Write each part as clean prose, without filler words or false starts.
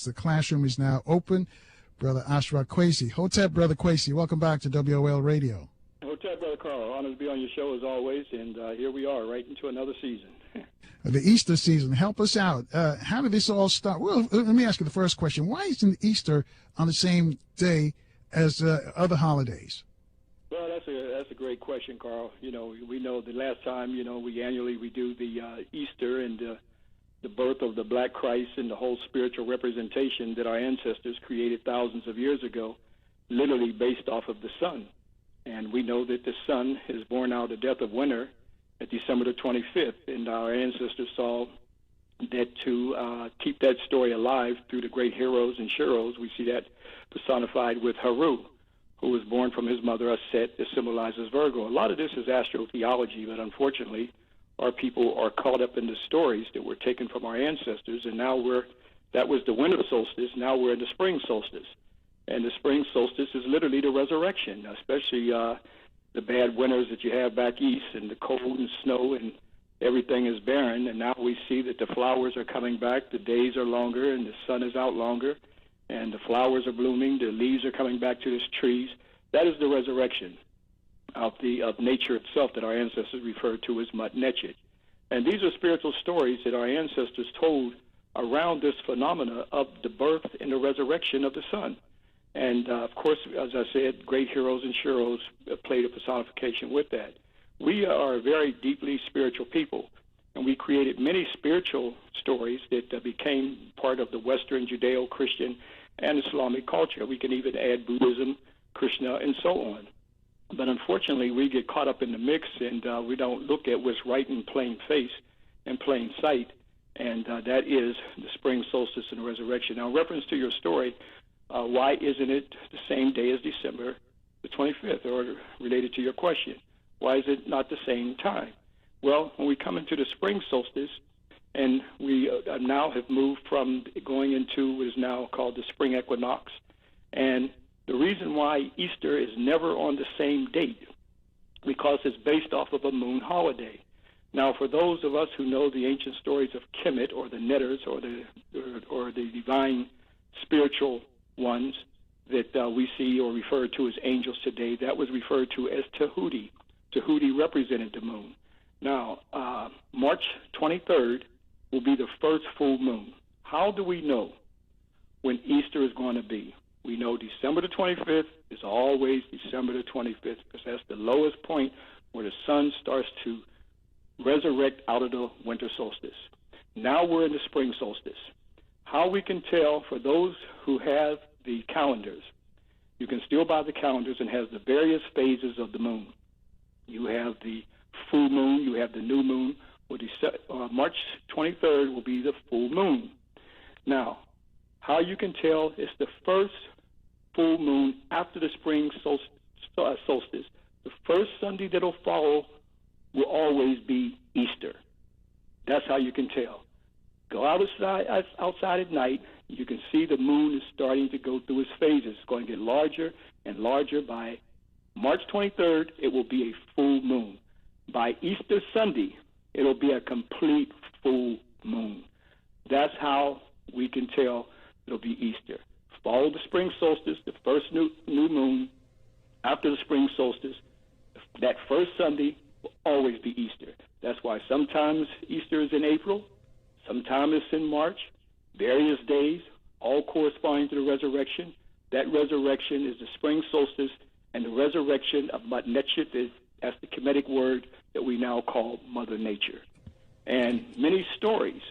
The classroom is now open. Brother Ashra Kwesi. Hotep, Brother Kwesi, welcome back to WOL Radio. Hotep, Brother Carl. Honored to be on your show as always, and here we are, right into another season. The Easter season. Help us out. How did this all start? Well, let me ask you the first question. Why isn't Easter on the same day as other holidays? Well, that's a great question, Carl. You know, we know the last time, we annually do the Easter and the birth of the Black Christ and the whole spiritual representation that our ancestors created thousands of years ago, literally based off of the sun. And we know that the sun is born out of the death of winter at December the 25th, and our ancestors saw that to keep that story alive through the great heroes and sheroes. We see that personified with Haru, who was born from his mother, Aset, that symbolizes Virgo. A lot of this is astrotheology, but unfortunately, our people are caught up in the stories that were taken from our ancestors, and now that was the winter solstice, now we're in the spring solstice. And the spring solstice is literally the resurrection, especially the bad winters that you have back east and the cold and snow and everything is barren. And now we see that the flowers are coming back, the days are longer and the sun is out longer and the flowers are blooming, the leaves are coming back to the trees. That is the resurrection of nature itself that our ancestors referred to as Mut Netchet. And these are spiritual stories that our ancestors told around this phenomena of the birth and the resurrection of the sun. And, of course, as I said, great heroes and sheroes played a personification with that. We are a very deeply spiritual people, and we created many spiritual stories that became part of the Western Judeo-Christian and Islamic culture. We can even add Buddhism, Krishna, and so on. But unfortunately, we get caught up in the mix, and we don't look at what's right in plain face and plain sight, and that is the spring solstice and the resurrection. Now, in reference to your story, why isn't it the same day as December the 25th, or related to your question? Why is it not the same time? Well, when we come into the spring solstice, and we now have moved from going into what is now called the spring equinox, and the reason why Easter is never on the same date, because it's based off of a moon holiday. Now, for those of us who know the ancient stories of Kemet, or the Netters, or the divine spiritual ones that we see or refer to as angels today, that was referred to as Tahuti. Tahuti represented the moon. Now, March 23rd will be the first full moon. How do we know when Easter is going to be? We know December the 25th is always December the 25th, because that's the lowest point where the sun starts to resurrect out of the winter solstice. Now we're in the spring solstice. How we can tell, for those who have the calendars, you can still buy the calendars, and has the various phases of the moon. You have the full moon, you have the new moon. Well, March 23rd will be the full moon. Now, how you can tell it's the first full moon after the spring solstice. The first Sunday that'll follow will always be Easter. That's how you can tell. Go outside at night, you can see the moon is starting to go through its phases. It's going to get larger and larger. By March 23rd, it will be a full moon. By Easter Sunday, it'll be a complete full moon. That's how we can tell it'll be Easter. Follow the spring solstice, the first new moon after the spring solstice. That first Sunday will always be Easter. That's why sometimes Easter is in April, sometimes it's in March, various days, all corresponding to the resurrection. That resurrection is the spring solstice, and the resurrection of Mut Netchet, that's the Kemetic word that we now call Mother Nature. And many stories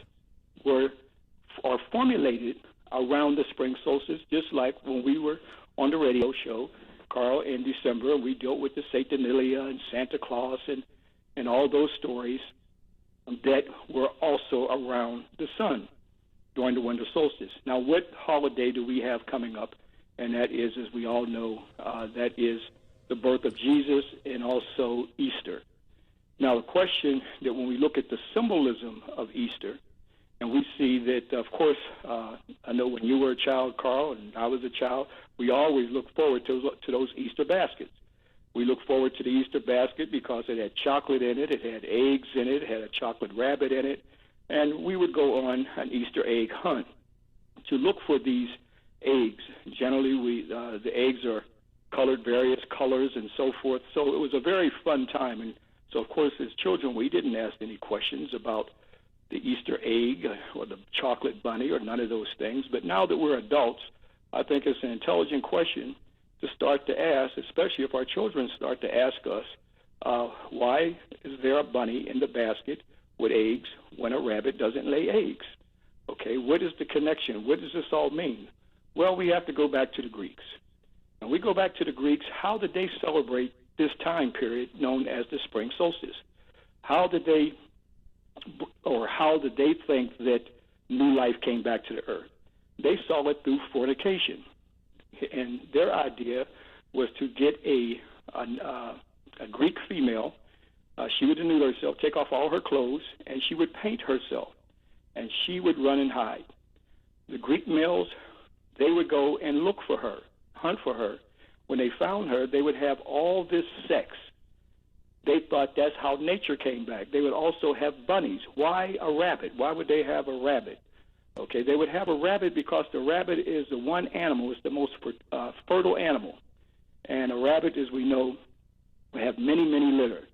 are formulated around the spring solstice, just like when we were on the radio show, Carl, in December, we dealt with the Saturnalia and Santa Claus and all those stories that were also around the sun during the winter solstice. Now, what holiday do we have coming up? And that is, as we all know, that is the birth of Jesus and also Easter. Now, the question that when we look at the symbolism of Easter, and we see that, of course, I know when you were a child, Carl, and I was a child, we always look forward to those Easter baskets. We look forward to the Easter basket because it had chocolate in it, it had eggs in it, it had a chocolate rabbit in it, and we would go on an Easter egg hunt to look for these eggs. Generally, the eggs are colored various colors and so forth. So it was a very fun time. And so, of course, as children, we didn't ask any questions about the Easter egg or the chocolate bunny or none of those things. But now that we're adults, I think it's an intelligent question to start to ask, especially if our children start to ask us, why is there a bunny in the basket with eggs when a rabbit doesn't lay eggs? Okay, what is the connection? What does this all mean? Well, we have to go back to the Greeks. And we go back to the Greeks, how did they celebrate this time period known as the spring solstice? How did they think that new life came back to the earth? They saw it through fornication. And their idea was to get a Greek female. She would denude herself, take off all her clothes, and she would paint herself. And she would run and hide. The Greek males, they would go and look for her, hunt for her. When they found her, they would have all this sex. They thought that's how nature came back. They would also have bunnies. Why a rabbit? Why would they have a rabbit? Okay, they would have a rabbit because the rabbit is the one animal, it's the most fertile animal. And a rabbit, as we know, will have many, many litter.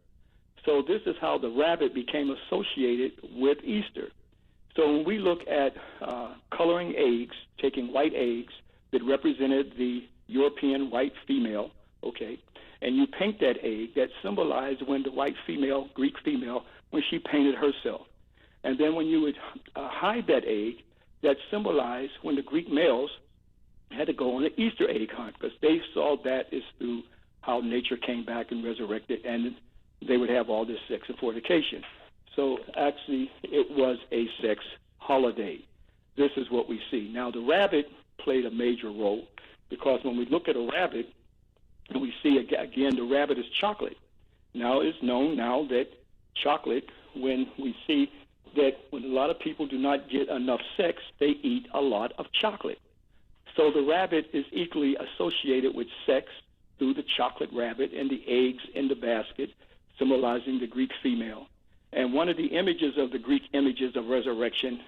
So this is how the rabbit became associated with Easter. So when we look at coloring eggs, taking white eggs that represented the European white female, okay, and you paint that egg, that symbolized when the white female, Greek female, when she painted herself. And then when you would hide that egg, that symbolized when the Greek males had to go on an Easter egg hunt, because they saw that as through how nature came back and resurrected, and they would have all this sex and fornication. So actually, it was a sex holiday. This is what we see. Now, the rabbit played a major role, because when we look at a rabbit, and we see, again, the rabbit is chocolate. Now, it's known now that chocolate, when we see that when a lot of people do not get enough sex, they eat a lot of chocolate. So the rabbit is equally associated with sex through the chocolate rabbit and the eggs in the basket, symbolizing the Greek female. And one of the images of the Greek images of resurrection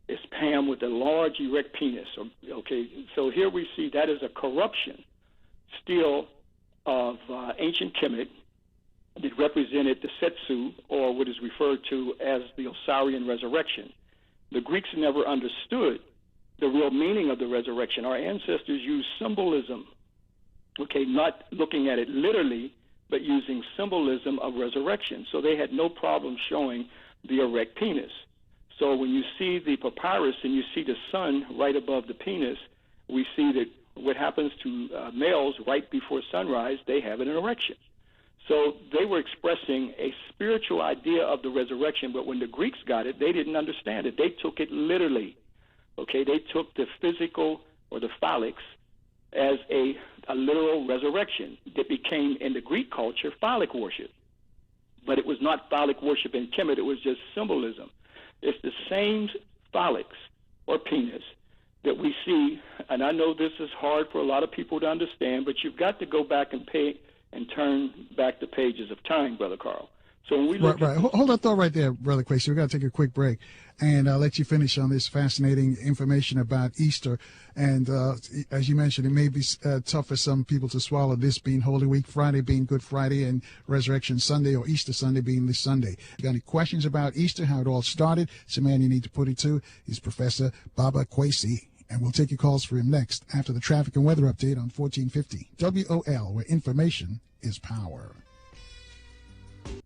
is Pam with a large erect penis. Okay, so here we see that is a corruption still of ancient Kemet that represented the Setsu, or what is referred to as the Osirian resurrection. The Greeks never understood the real meaning of the resurrection. Our ancestors used symbolism, okay, not looking at it literally, but using symbolism of resurrection. So they had no problem showing the erect penis. So when you see the papyrus and you see the sun right above the penis, we see that what happens to males right before sunrise, they have an erection. So they were expressing a spiritual idea of the resurrection, but when the Greeks got it, they didn't understand it. They took it literally. Okay, they took the physical or the phallics as a literal resurrection that became, in the Greek culture, phallic worship. But it was not phallic worship in Kemet, it was just symbolism. It's the same phallics or penis that we see, and I know this is hard for a lot of people to understand, but you've got to go back and turn back the pages of time, Brother Carl. So when we look right. Hold that thought right there, Brother Kwesi. We've got to take a quick break, and I'll let you finish on this fascinating information about Easter. And as you mentioned, it may be tough for some people to swallow, this being Holy Week, Friday being Good Friday, and Resurrection Sunday or Easter Sunday being this Sunday. If you got any questions about Easter, how it all started, it's a man you need to put it to. He's Professor Baba Kwesi. And we'll take your calls for him next after the traffic and weather update on 1450 WOL, where information is power.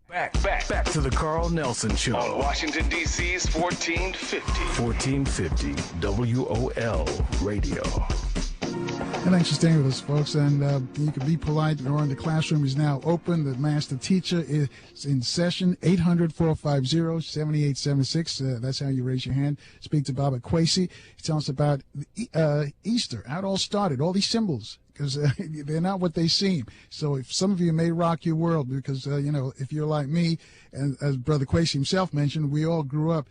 Back to the Carl Nelson Show on Washington, D.C.'s 1450. 1450 WOL Radio. And thanks for staying with us, folks. And you can be polite. The classroom is now open. The master teacher is in session. 800-450-7876. That's how you raise your hand. Speak to Baba Kwesi. He tells us about Easter, how it all started, all these symbols, because they're not what they seem. So if some of you may rock your world, because, if you're like me, and as Brother Kwesi himself mentioned, we all grew up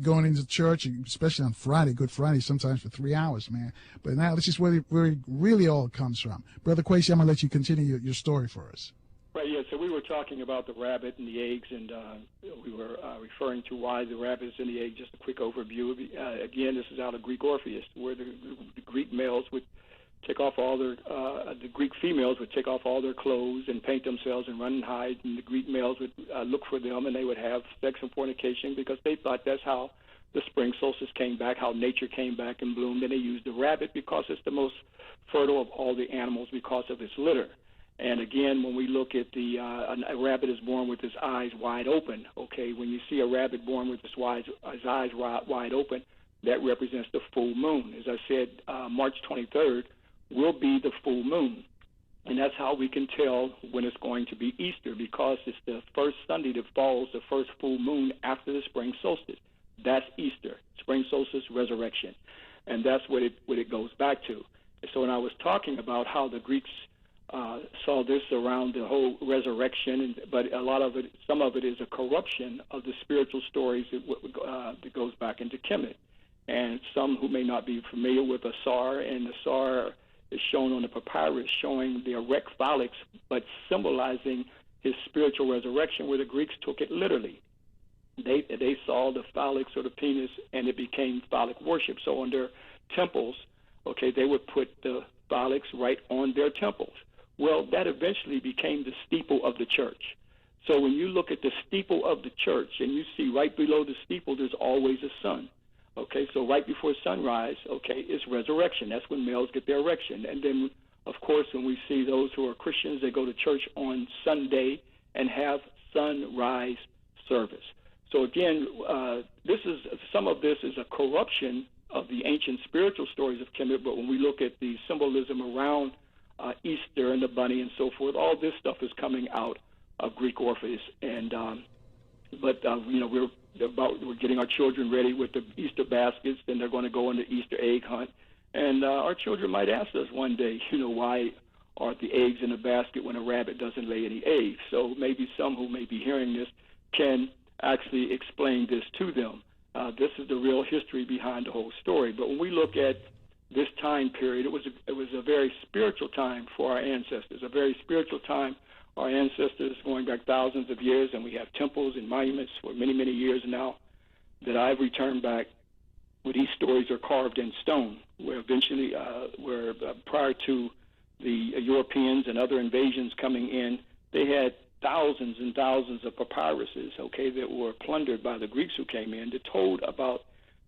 going into church, especially on Friday, Good Friday, sometimes for 3 hours, man. But now this is where it really all comes from. Brother Kwesi, I'm going to let you continue your story for us. Right, yeah, so we were talking about the rabbit and the eggs, and we were referring to why the rabbit is in the egg. Just a quick overview. Again, this is out of Greek Orpheus, where the Greek males would take off all their, the Greek females would take off all their clothes and paint themselves and run and hide, and the Greek males would look for them, and they would have sex and fornication because they thought that's how the spring solstice came back, how nature came back and bloomed. And they used the rabbit because it's the most fertile of all the animals because of its litter. And again, when we look at a rabbit is born with his eyes wide open. Okay, when you see a rabbit born with his eyes wide open, that represents the full moon. As I said, March 23rd will be the full moon. And that's how we can tell when it's going to be Easter, because it's the first Sunday that falls the first full moon after the spring solstice. That's Easter, spring solstice, resurrection. And that's what it goes back to. And so when I was talking about how the Greeks saw this around the whole resurrection, but some of it is a corruption of the spiritual stories that goes back into Kemet. And some who may not be familiar with Ausar, and Ausar is shown on the papyrus showing the erect phalanx, but symbolizing his spiritual resurrection, where the Greeks took it literally. They saw the phalanx or the penis, and it became phallic worship. So on their temples, okay, they would put the phalanx right on their temples. Well, that eventually became the steeple of the church. So when you look at the steeple of the church and you see right below the steeple, there's always a sun. Okay, so right before sunrise, okay, is resurrection. That's when males get their erection. And then, of course, when we see those who are Christians, they go to church on Sunday and have sunrise service. So again, some of this is a corruption of the ancient spiritual stories of Kemet, but when we look at the symbolism around Easter and the bunny and so forth, all this stuff is coming out of Greek Orpheus. And we're getting our children ready with the Easter baskets, and they're going to go on the Easter egg hunt. And our children might ask us one day, why aren't the eggs in a basket when a rabbit doesn't lay any eggs? So maybe some who may be hearing this can actually explain this to them. This is the real history behind the whole story. But when we look at this time period, it was a very spiritual time for our ancestors, a very spiritual time. Our ancestors going back thousands of years, and we have temples and monuments for many, many years now that I've returned back where these stories are carved in stone, where eventually, prior to the Europeans and other invasions coming in, they had thousands and thousands of papyruses, okay, that were plundered by the Greeks who came in, that told about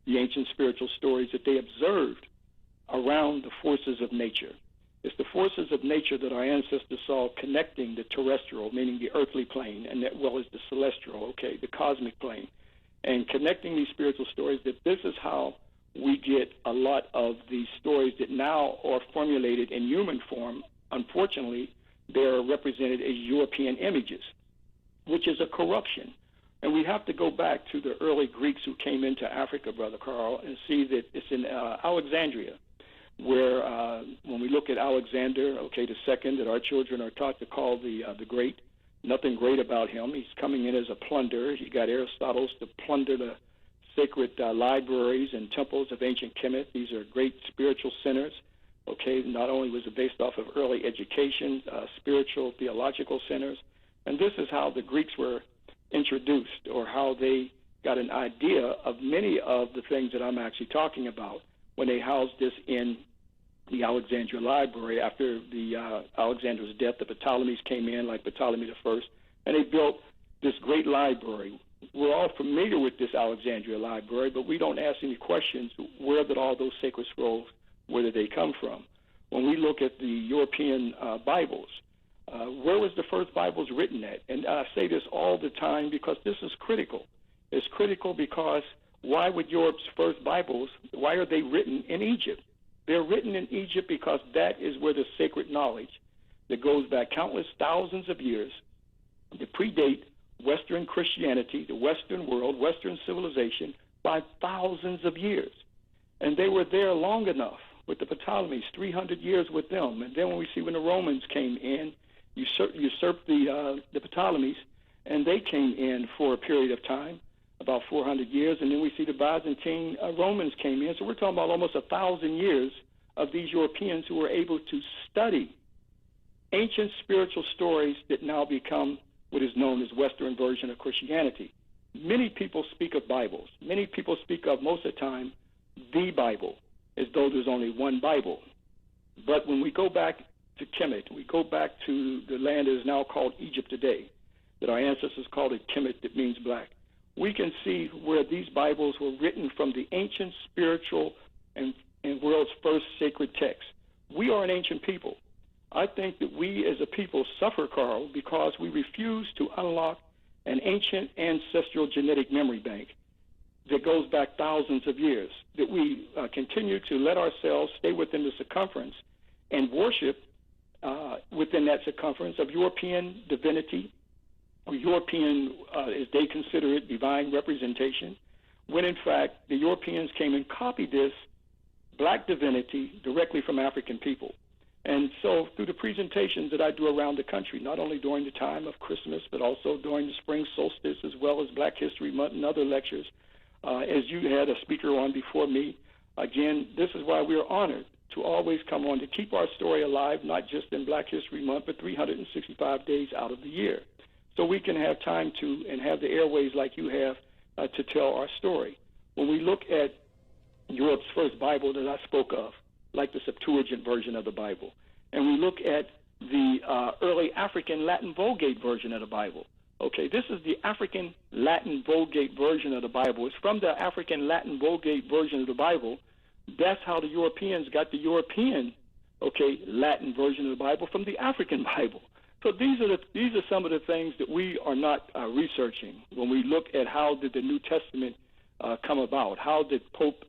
the ancient spiritual stories that they observed around the forces of nature. It's the forces of nature that our ancestors saw connecting the terrestrial, meaning the earthly plane, and as well as the celestial, okay, the cosmic plane, and connecting these spiritual stories, that this is how we get a lot of these stories that now are formulated in human form. Unfortunately, they're represented as European images, which is a corruption. And we have to go back to the early Greeks who came into Africa, Brother Carl, and see that it's in Alexandria, where when we look at Alexander, okay, the second, that our children are taught to call the great, nothing great about him. He's coming in as a plunderer. He got Aristotle to plunder the sacred libraries and temples of ancient Kemet. These are great spiritual centers. Okay, not only was it based off of early education, spiritual, theological centers, and this is how the Greeks were introduced, or how they got an idea of many of the things that I'm actually talking about when they housed this in the Alexandria Library. After the Alexander's death, the Ptolemies came in, like Ptolemy I, and they built this great library. We're all familiar with this Alexandria Library, but we don't ask any questions. Where did all those sacred scrolls, where did they come from? When we look at the European Bibles, where was the first Bibles written at? And I say this all the time because this is critical. It's critical because why would Europe's first Bibles, why are they written in Egypt? They're written in Egypt because that is where the sacred knowledge that goes back countless thousands of years that predate Western Christianity, the Western world, Western civilization, by thousands of years. And they were there long enough with the Ptolemies, 300 years with them. And then when we see when the Romans came in, usurped the Ptolemies, and they came in for a period of time, about 400 years, and then we see the Byzantine Romans came in. So we're talking about almost 1,000 years of these Europeans who were able to study ancient spiritual stories that now become what is known as Western version of Christianity. Many people speak of Bibles. Many people speak of, most of the time, the Bible, as though there's only one Bible. But when we go back to Kemet, we go back to the land that is now called Egypt today, that our ancestors called it Kemet, that means black, we can see where these Bibles were written from the ancient spiritual and world's first sacred text. We are an ancient people. I think that we as a people suffer, Carl, because we refuse to unlock an ancient ancestral genetic memory bank that goes back thousands of years, that we continue to let ourselves stay within the circumference and worship within that circumference of European divinity, or European, as they consider it, divine representation, when in fact the Europeans came and copied this black divinity directly from African people. And so through the presentations that I do around the country, not only during the time of Christmas, but also during the spring solstice, as well as Black History Month and other lectures, as you had a speaker on before me, again, this is why we are honored to always come on to keep our story alive, not just in Black History Month, but 365 days out of the year. So we can have time to, and have the airways like you have, to tell our story. When we look at Europe's first Bible that I spoke of, like the Septuagint version of the Bible, and we look at the early African Latin Vulgate version of the Bible. Okay, this is the African Latin Vulgate version of the Bible. It's from the African Latin Vulgate version of the Bible. That's how the Europeans got the European, okay, Latin version of the Bible from the African Bible. So these are some of the things that we are not researching when we look at how did the New Testament come about. How did Pope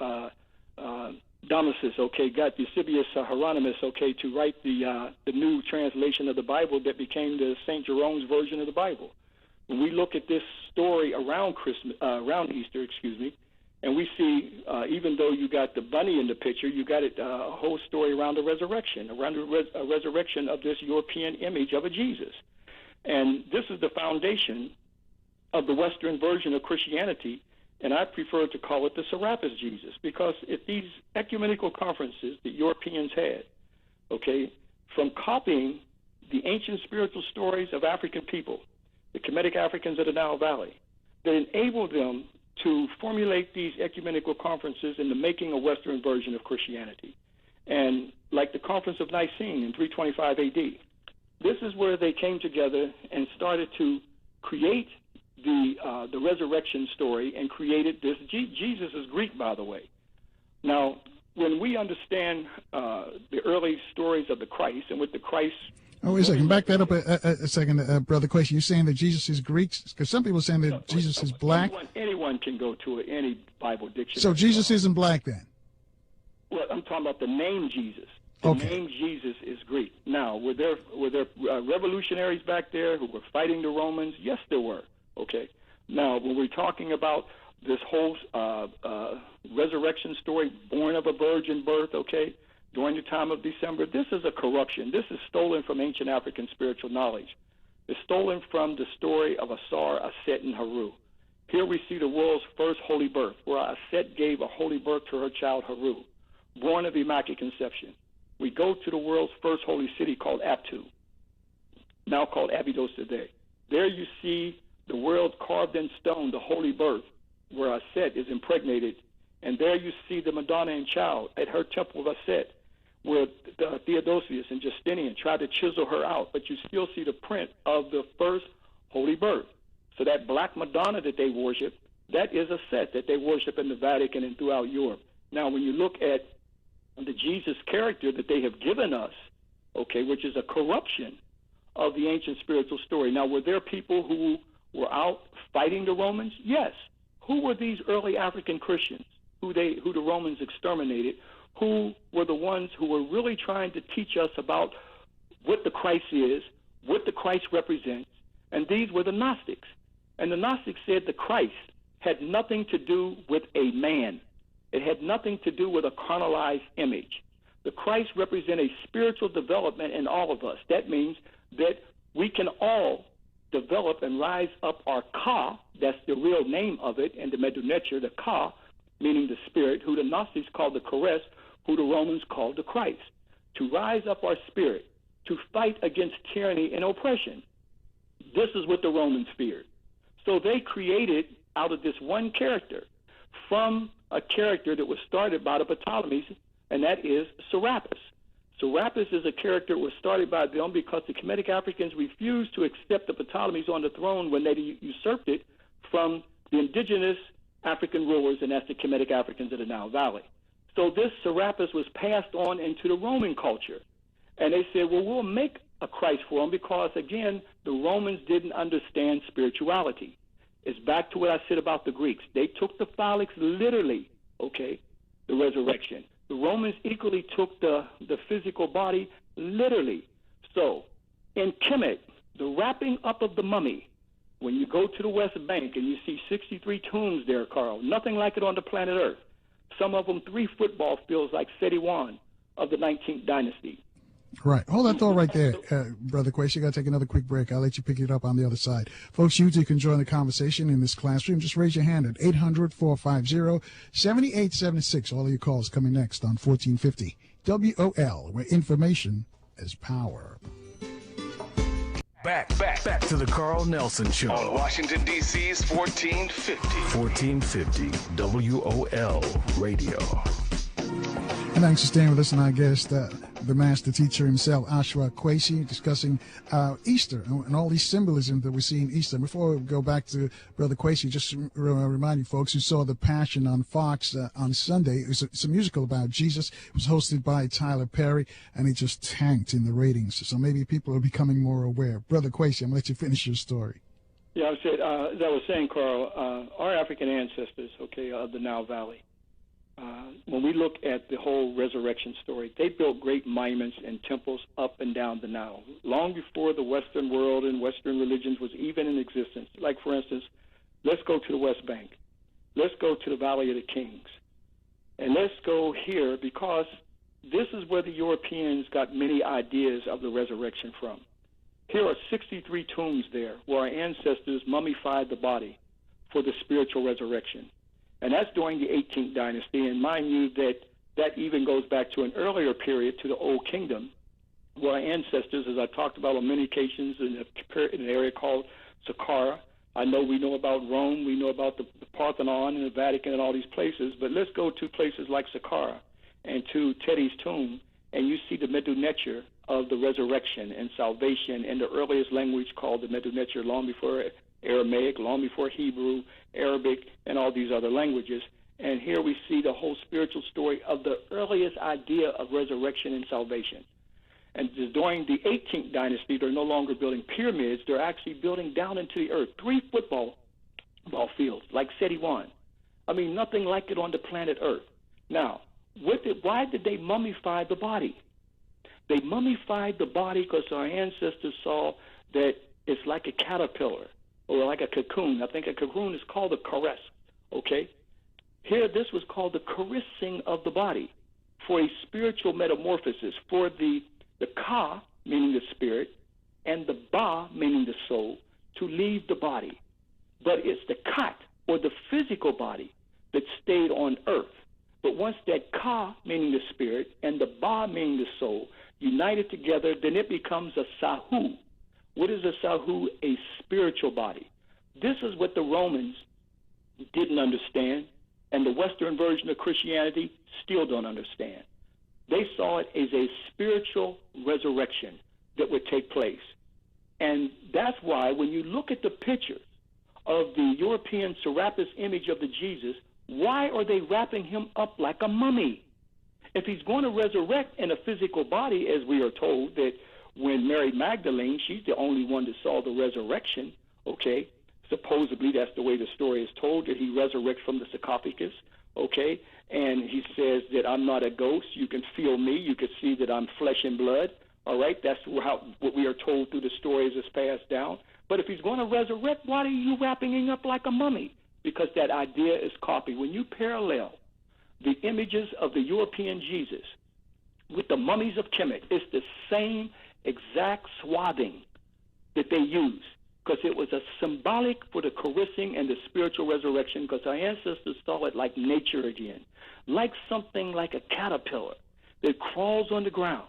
Damasus, okay, got Eusebius Hieronymus, okay, to write the new translation of the Bible that became the St. Jerome's version of the Bible. When we look at this story around Easter, and we see, even though you got the bunny in the picture, you got a whole story around the resurrection, resurrection of this European image of a Jesus. And this is the foundation of the Western version of Christianity, and I prefer to call it the Serapis Jesus, because at these ecumenical conferences that Europeans had, okay, from copying the ancient spiritual stories of African people, the Kemetic Africans of the Nile Valley, that enabled them to formulate these ecumenical conferences in the making a Western version of Christianity. And like the Conference of Nicene in 325 AD, this is where they came together and started to create the resurrection story and created this. Jesus is Greek, by the way. Now, when we understand the early stories of the Christ and with the Christ... Oh, wait a second. Back that up a second, Brother Kwesi. You're saying that Jesus is Greek? Because some people are saying that Jesus is black. Anyone can go to any Bible dictionary. So Jesus isn't black then? Well, I'm talking about the name Jesus. The name Jesus is Greek. Now, were there revolutionaries back there who were fighting the Romans? Yes, there were. Okay. Now, when we're talking about this whole resurrection story, born of a virgin birth, okay, during the time of December, this is a corruption. This is stolen from ancient African spiritual knowledge. It's stolen from the story of Ausar, Aset, and Haru. Here we see the world's first holy birth, where Aset gave a holy birth to her child Haru, born of Immaculate Conception. We go to the world's first holy city called Aptu, now called Abydos today. There you see the world carved in stone, the holy birth, where Aset is impregnated. And there you see the Madonna and Child at her temple of Aset, where Theodosius and Justinian tried to chisel her out, but you still see the print of the first holy birth. So that black Madonna that they worship, that is Aset that they worship in the Vatican and throughout Europe. Now, when you look at the Jesus character that they have given us, okay, which is a corruption of the ancient spiritual story. Now, were there people who were out fighting the Romans? Yes. Who were these early African Christians who the Romans exterminated? Who were the ones who were really trying to teach us about what the Christ is, what the Christ represents? And these were the Gnostics. And the Gnostics said the Christ had nothing to do with a man. It had nothing to do with a carnalized image. The Christ represents a spiritual development in all of us. That means that we can all develop and rise up our Ka, that's the real name of it, and the Medunetur, the Ka, meaning the spirit, who the Gnostics called the Charis, who the Romans called the Christ, to rise up our spirit, to fight against tyranny and oppression. This is what the Romans feared. So they created out of this one character from a character that was started by the Ptolemies, and that is Serapis. Serapis is a character that was started by them because the Kemetic Africans refused to accept the Ptolemies on the throne when they usurped it from the indigenous African rulers, and that's the Kemetic Africans of the Nile Valley. So this Serapis was passed on into the Roman culture. And they said, well, we'll make a Christ for them because, again, the Romans didn't understand spirituality. It's back to what I said about the Greeks. They took the phallics literally, okay, the resurrection. The Romans equally took the physical body literally. So in Kemet, the wrapping up of the mummy, when you go to the West Bank and you see 63 tombs there, Carl, nothing like it on the planet Earth. Some of them 3 football fields like Seti I of the 19th dynasty. Right. Hold that thought right there, Brother Kwesi. You got to take another quick break. I'll let you pick it up on the other side. Folks, you too can join the conversation in this classroom. Just raise your hand at 800-450-7876. All of your calls coming next on 1450 WOL, where information is power. Back to the Carl Nelson Show. On Washington, D.C.'s 1450. 1450 WOL Radio. And thanks for staying with us, and our guest, the master teacher himself, Ashra Kwesi, discussing Easter and all these symbolism that we see in Easter. Before we go back to Brother Kwesi, just remind you folks who saw The Passion on Fox on Sunday. It's a musical about Jesus. It was hosted by Tyler Perry, and it just tanked in the ratings. So maybe people are becoming more aware. Brother Kwesi, I'm going to let you finish your story. Yeah, as I was saying, Carl, our African ancestors, okay, of the Nile Valley, when we look at the whole resurrection story, they built great monuments and temples up and down the Nile, long before the Western world and Western religions was even in existence. Like, for instance, let's go to the West Bank. Let's go to the Valley of the Kings. And let's go here because this is where the Europeans got many ideas of the resurrection from. Here are 63 tombs there where our ancestors mummified the body for the spiritual resurrection. And that's during the 18th dynasty. And mind you that even goes back to an earlier period, to the Old Kingdom, where our ancestors, as I talked about on many occasions, in an area called Saqqara. I know we know about Rome, we know about the Parthenon and the Vatican and all these places, but let's go to places like Saqqara and to Teti's tomb, and you see the Medu Neter of the resurrection and salvation in the earliest language called the Medu Neter, long before Aramaic, long before Hebrew, Arabic, and all these other languages. And here we see the whole spiritual story of the earliest idea of resurrection and salvation. And during the 18th dynasty, they're no longer building pyramids. They're actually building down into the earth 3 football fields, like Seti I. I mean, nothing like it on the planet Earth. Now, why did they mummify the body? They mummified the body because our ancestors saw that it's like a caterpillar or like a cocoon. I think a cocoon is called a caress, okay? Here, this was called the caressing of the body for a spiritual metamorphosis, for the ka, meaning the spirit, and the ba, meaning the soul, to leave the body. But it's the kat, or the physical body, that stayed on earth. But once that ka, meaning the spirit, and the ba, meaning the soul, united together, then it becomes a sahu. What is a sahu? A spiritual body. This is what the Romans didn't understand, and the Western version of Christianity still don't understand. They saw it as a spiritual resurrection that would take place. And that's why when you look at the pictures of the European Serapis image of the Jesus, why are they wrapping him up like a mummy? If he's going to resurrect in a physical body, as we are told that when Mary Magdalene, she's the only one that saw the resurrection, okay? Supposedly that's the way the story is told, that he resurrects from the sarcophagus, okay? And he says that I'm not a ghost. You can feel me. You can see that I'm flesh and blood, all right? That's what we are told through the stories that's passed down. But if he's going to resurrect, why are you wrapping him up like a mummy? Because that idea is copied. When you parallel the images of the European Jesus with the mummies of Kemet, it's the same exact swathing that they use, because it was a symbolic for the caressing and the spiritual resurrection, because our ancestors saw it like nature again, like something like a caterpillar that crawls on the ground,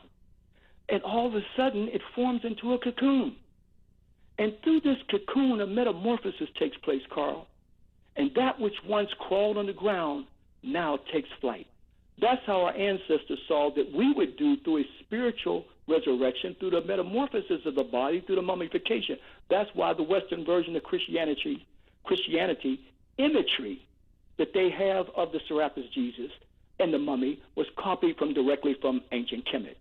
and all of a sudden it forms into a cocoon. And through this cocoon, a metamorphosis takes place, Carl. And that which once crawled on the ground now takes flight. That's how our ancestors saw that we would do through a spiritual resurrection, through the metamorphosis of the body, through the mummification. That's why the Western version of Christianity imagery that they have of the Serapis Jesus and the mummy was copied directly from ancient Kemet.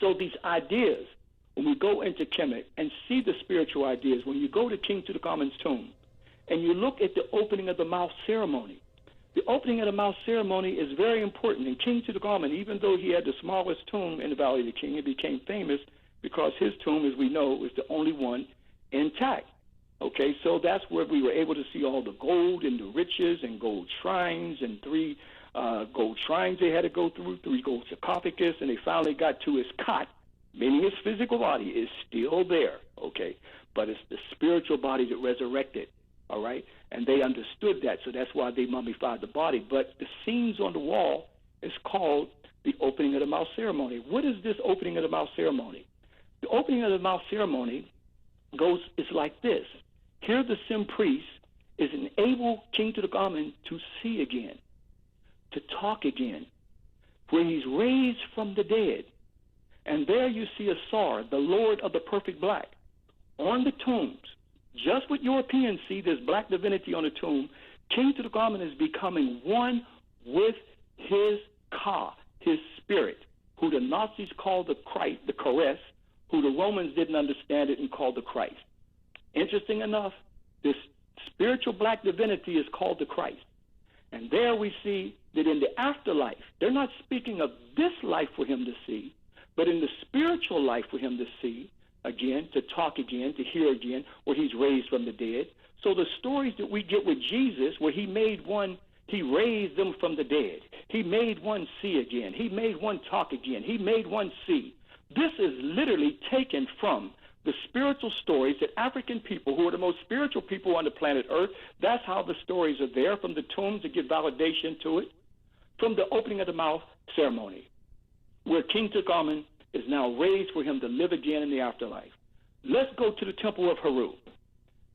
So these ideas, when we go into Kemet and see the spiritual ideas, when you go to King Tutankhamun's tomb and you look at the opening of the mouth ceremony, the opening of the mouth ceremony is very important. And King Tutankhamun, even though he had the smallest tomb in the Valley of the King, it became famous because his tomb, as we know, is the only one intact. Okay, so that's where we were able to see all the gold and the riches and gold shrines and 3 gold shrines they had to go through, 3 gold sarcophagus, and they finally got to his cot, meaning his physical body is still there, okay, but it's the spiritual body that resurrected, all right, and they understood that, so that's why they mummified the body. But the scenes on the wall is called the opening of the mouth ceremony. What is this opening of the mouth ceremony? The opening of the mouth ceremony is like this. Here the Sim priest is enable King Tutankhamun to see again, to talk again, where he's raised from the dead. And there you see Ausar, the Lord of the perfect black, on the tombs. Just what Europeans see, this black divinity on the tomb, King Tutankhamun is becoming one with his Ka, his spirit, who the Nazis called the Christ, the Kores, who the Romans didn't understand it and called the Christ. Interesting enough, this spiritual black divinity is called the Christ. And there we see that in the afterlife, they're not speaking of this life for him to see, but in the spiritual life for him to see, again, to talk again, to hear again, where he's raised from the dead. So the stories that we get with Jesus, where he raised them from the dead. He made one see again. He made one talk again. He made one see. This is literally taken from the spiritual stories that African people, who are the most spiritual people on the planet Earth, that's how the stories are there, from the tombs to give validation to it, from the opening of the mouth ceremony, where King Tutankhamun is now raised for him to live again in the afterlife. Let's go to the Temple of Heru.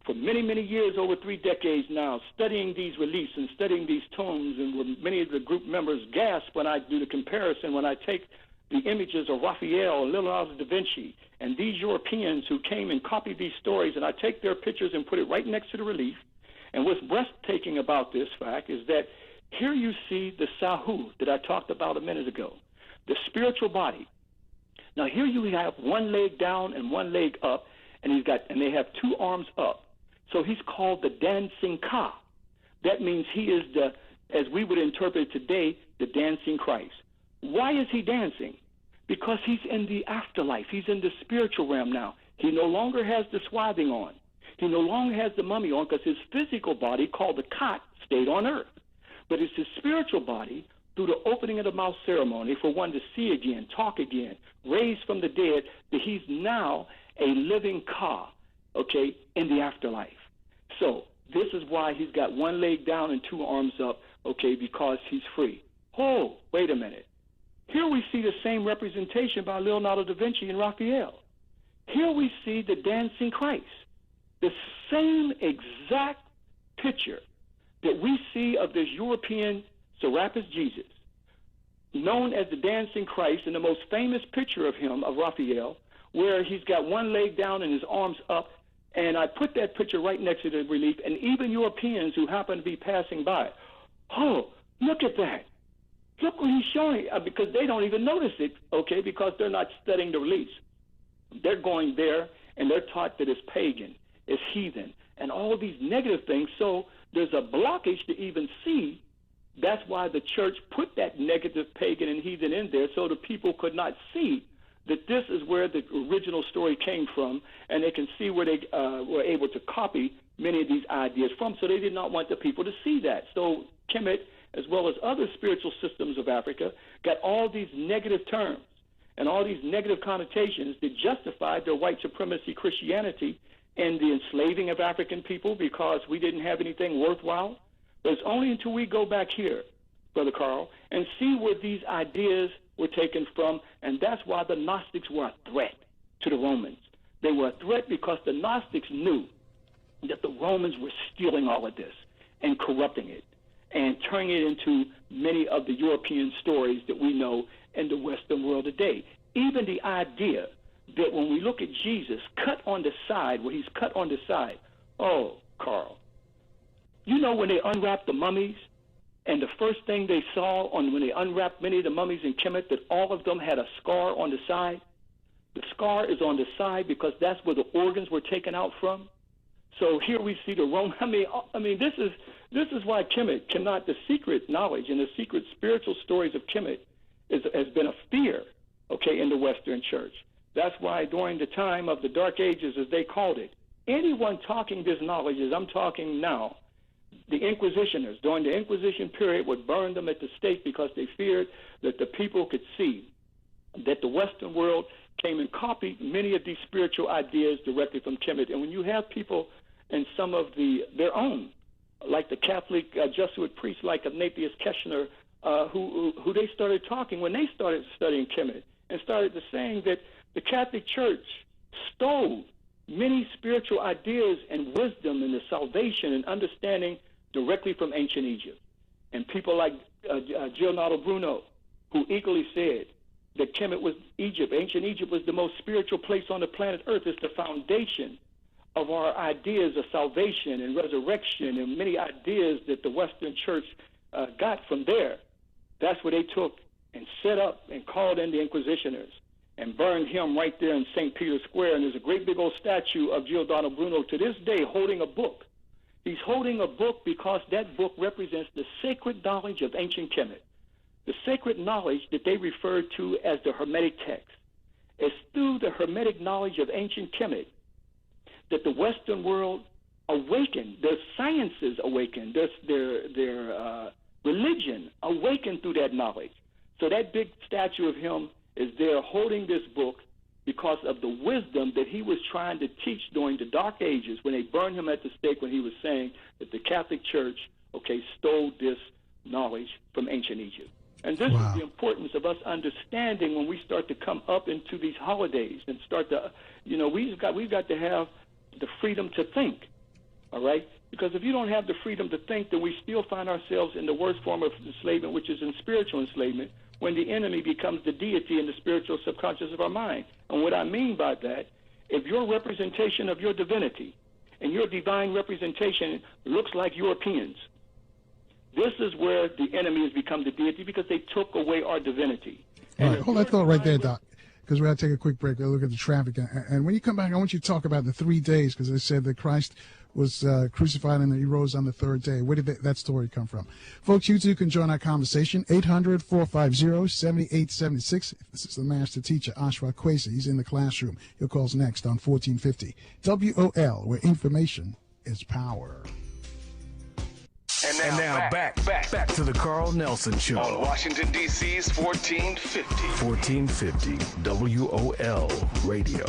For many, many years, over 3 decades now, studying these reliefs and studying these tombs, and many of the group members gasp when I do the comparison, when I take the images of Raphael, Leonardo da Vinci, and these Europeans who came and copied these stories, and I take their pictures and put it right next to the relief. And what's breathtaking about this fact is that here you see the Sahu that I talked about a minute ago, the spiritual body. Now here you have one leg down and one leg up, and they have 2 arms up. So he's called the Dancing Ka. That means he is as we would interpret today, the dancing Christ. Why is he dancing? Because he's in the afterlife. He's in the spiritual realm now. He no longer has the swathing on. He no longer has the mummy on, because his physical body, called the cot, stayed on earth. But it's his spiritual body, through the opening of the mouth ceremony, for one to see again, talk again, raised from the dead, that he's now a living Ka, okay, in the afterlife. So this is why he's got one leg down and 2 arms up, okay, because he's free. Oh, wait a minute. Here we see the same representation by Leonardo da Vinci and Raphael. Here we see the dancing Christ, the same exact picture that we see of this European Serapis Jesus, known as the dancing Christ, and the most famous picture of him, of Raphael, where he's got one leg down and his arms up. And I put that picture right next to the relief, and even Europeans who happen to be passing by, oh, look at that. Look what he's showing, because they don't even notice it, okay, because they're not studying the reliefs. They're going there, and they're taught that it's pagan, it's heathen, and all these negative things. So there's a blockage to even see. That's why the church put that negative pagan and heathen in there, so the people could not see that this is where the original story came from, and they can see where they were able to copy many of these ideas from. So they did not want the people to see that. So Kemet, as well as other spiritual systems of Africa, got all these negative terms and all these negative connotations that justified their white supremacy Christianity and the enslaving of African people, because we didn't have anything worthwhile. But it's only until we go back here, Brother Carl, and see where these ideas were taken from, and that's why the Gnostics were a threat to the Romans. They were a threat because the Gnostics knew that the Romans were stealing all of this and corrupting it and turning it into many of the European stories that we know in the Western world today. Even the idea that when we look at Jesus cut on the side, where he's cut on the side, oh, Carl, you know when they unwrapped the mummies, and the first thing they saw when they unwrapped many of the mummies in Kemet, that all of them had a scar on the side? The scar is on the side because that's where the organs were taken out from. So here we see the Roman. I mean, this is why Kemet cannot. The secret knowledge and the secret spiritual stories of Kemet has been a fear, okay, in the Western Church. That's why during the time of the Dark Ages, as they called it, anyone talking this knowledge, as I'm talking now, the Inquisitioners during the Inquisition period would burn them at the stake because they feared that the people could see that the Western world came and copied many of these spiritual ideas directly from Kemet. And when you have people and some of their own, like the Catholic Jesuit priests like Ignatius Keshner, who they started talking when they started studying Kemet and started to saying that the Catholic Church stole many spiritual ideas and wisdom and the salvation and understanding directly from ancient Egypt. And people like Giordano Bruno, who eagerly said that Kemet was Egypt, ancient Egypt was the most spiritual place on the planet Earth. It's the foundation of our ideas of salvation and resurrection and many ideas that the Western Church got from there. That's what they took and set up and called in the Inquisitioners and burned him right there in St. Peter's Square. And there's a great big old statue of Giordano Bruno to this day holding a book. He's holding a book because that book represents the sacred knowledge of ancient Kemet, the sacred knowledge that they refer to as the Hermetic text. It's through the Hermetic knowledge of ancient Kemet that the Western world awakened, their sciences awakened, their religion awakened through that knowledge. So that big statue of him is there holding this book because of the wisdom that he was trying to teach during the Dark Ages when they burned him at the stake, when he was saying that the Catholic Church, okay, stole this knowledge from ancient Egypt. And this is the importance of us understanding when we start to come up into these holidays and start to, we've got to have the freedom to think, all right? Because if you don't have the freedom to think, then we still find ourselves in the worst form of enslavement, which is in spiritual enslavement, when the enemy becomes the deity in the spiritual subconscious of our mind. And what I mean by that, if your representation of your divinity and your divine representation looks like Europeans, this is where the enemy has become the deity because they took away our divinity. All right, hold that thought right there, Doc, because we're going to take a quick break. We'll look at the traffic. And when you come back, I want you to talk about the 3 days, because they said that Christ was crucified and he rose on the third day. Where did that story come from? Folks, you too can join our conversation. 800-450-7876. This is the master teacher, Ashra Kwesi. He's in the classroom. He'll call us next on 1450 WOL, where information is power. And now back to the Carl Nelson Show. On Washington, D.C.'s 1450. 1450 WOL Radio.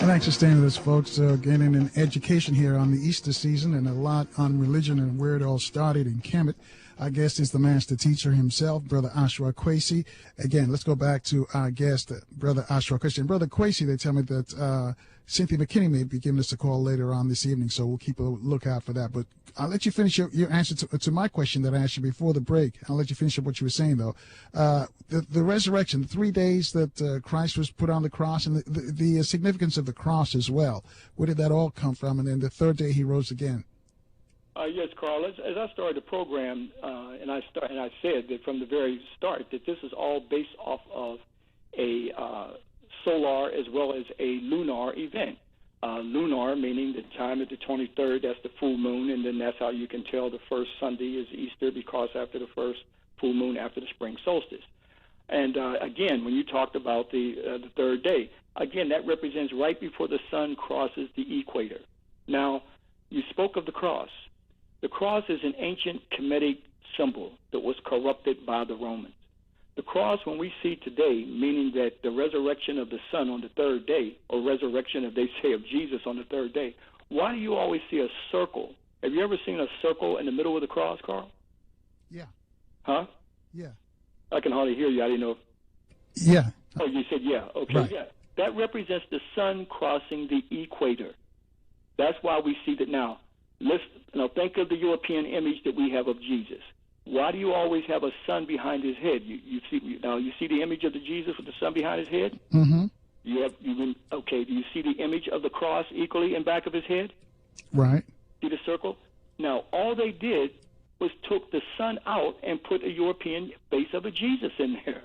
And thanks for staying with us, folks. Getting an education here on the Easter season and a lot on religion and where it all started in Kemet. Our guest is the master teacher himself, Brother Ashra Kwesi. Again, let's go back to our guest, Brother Ashra Kwesi. And Brother Kwesi, they tell me that Cynthia McKinney may be giving us a call later on this evening, so we'll keep a lookout for that. But I'll let you finish your answer to my question that I asked you before the break. I'll let you finish up what you were saying, though. The resurrection, the 3 days that Christ was put on the cross, and the significance of the cross as well. Where did that all come from? And then the third day he rose again. Yes, Carl. As I started the program, and I said that from the very start that this is all based off of a solar as well as a lunar event. Lunar meaning the time of the 23rd, that's the full moon, and then that's how you can tell the first Sunday is Easter, because after the first full moon after the spring solstice. And again, when you talked about the third day, again, that represents right before the sun crosses the equator. Now, you spoke of the cross. The cross is an ancient Kemetic symbol that was corrupted by the Romans. The cross, when we see today, meaning that the resurrection of the sun on the third day, or resurrection, if they say, of Jesus on the third day, why do you always see a circle? Have you ever seen a circle in the middle of the cross, Carl? Yeah. Huh? Yeah. I can hardly hear you. I didn't know. Yeah. Oh, you said yeah. Okay, right. yeah. That represents the sun crossing the equator. That's why we see that now. Let's think of the European image that we have of Jesus. Why do you always have a sun behind his head? You see the image of the Jesus with the sun behind his head? Mm-hmm. Do you see the image of the cross equally in back of his head? Right. See the circle? Now, all they did was took the sun out and put a European face of a Jesus in there.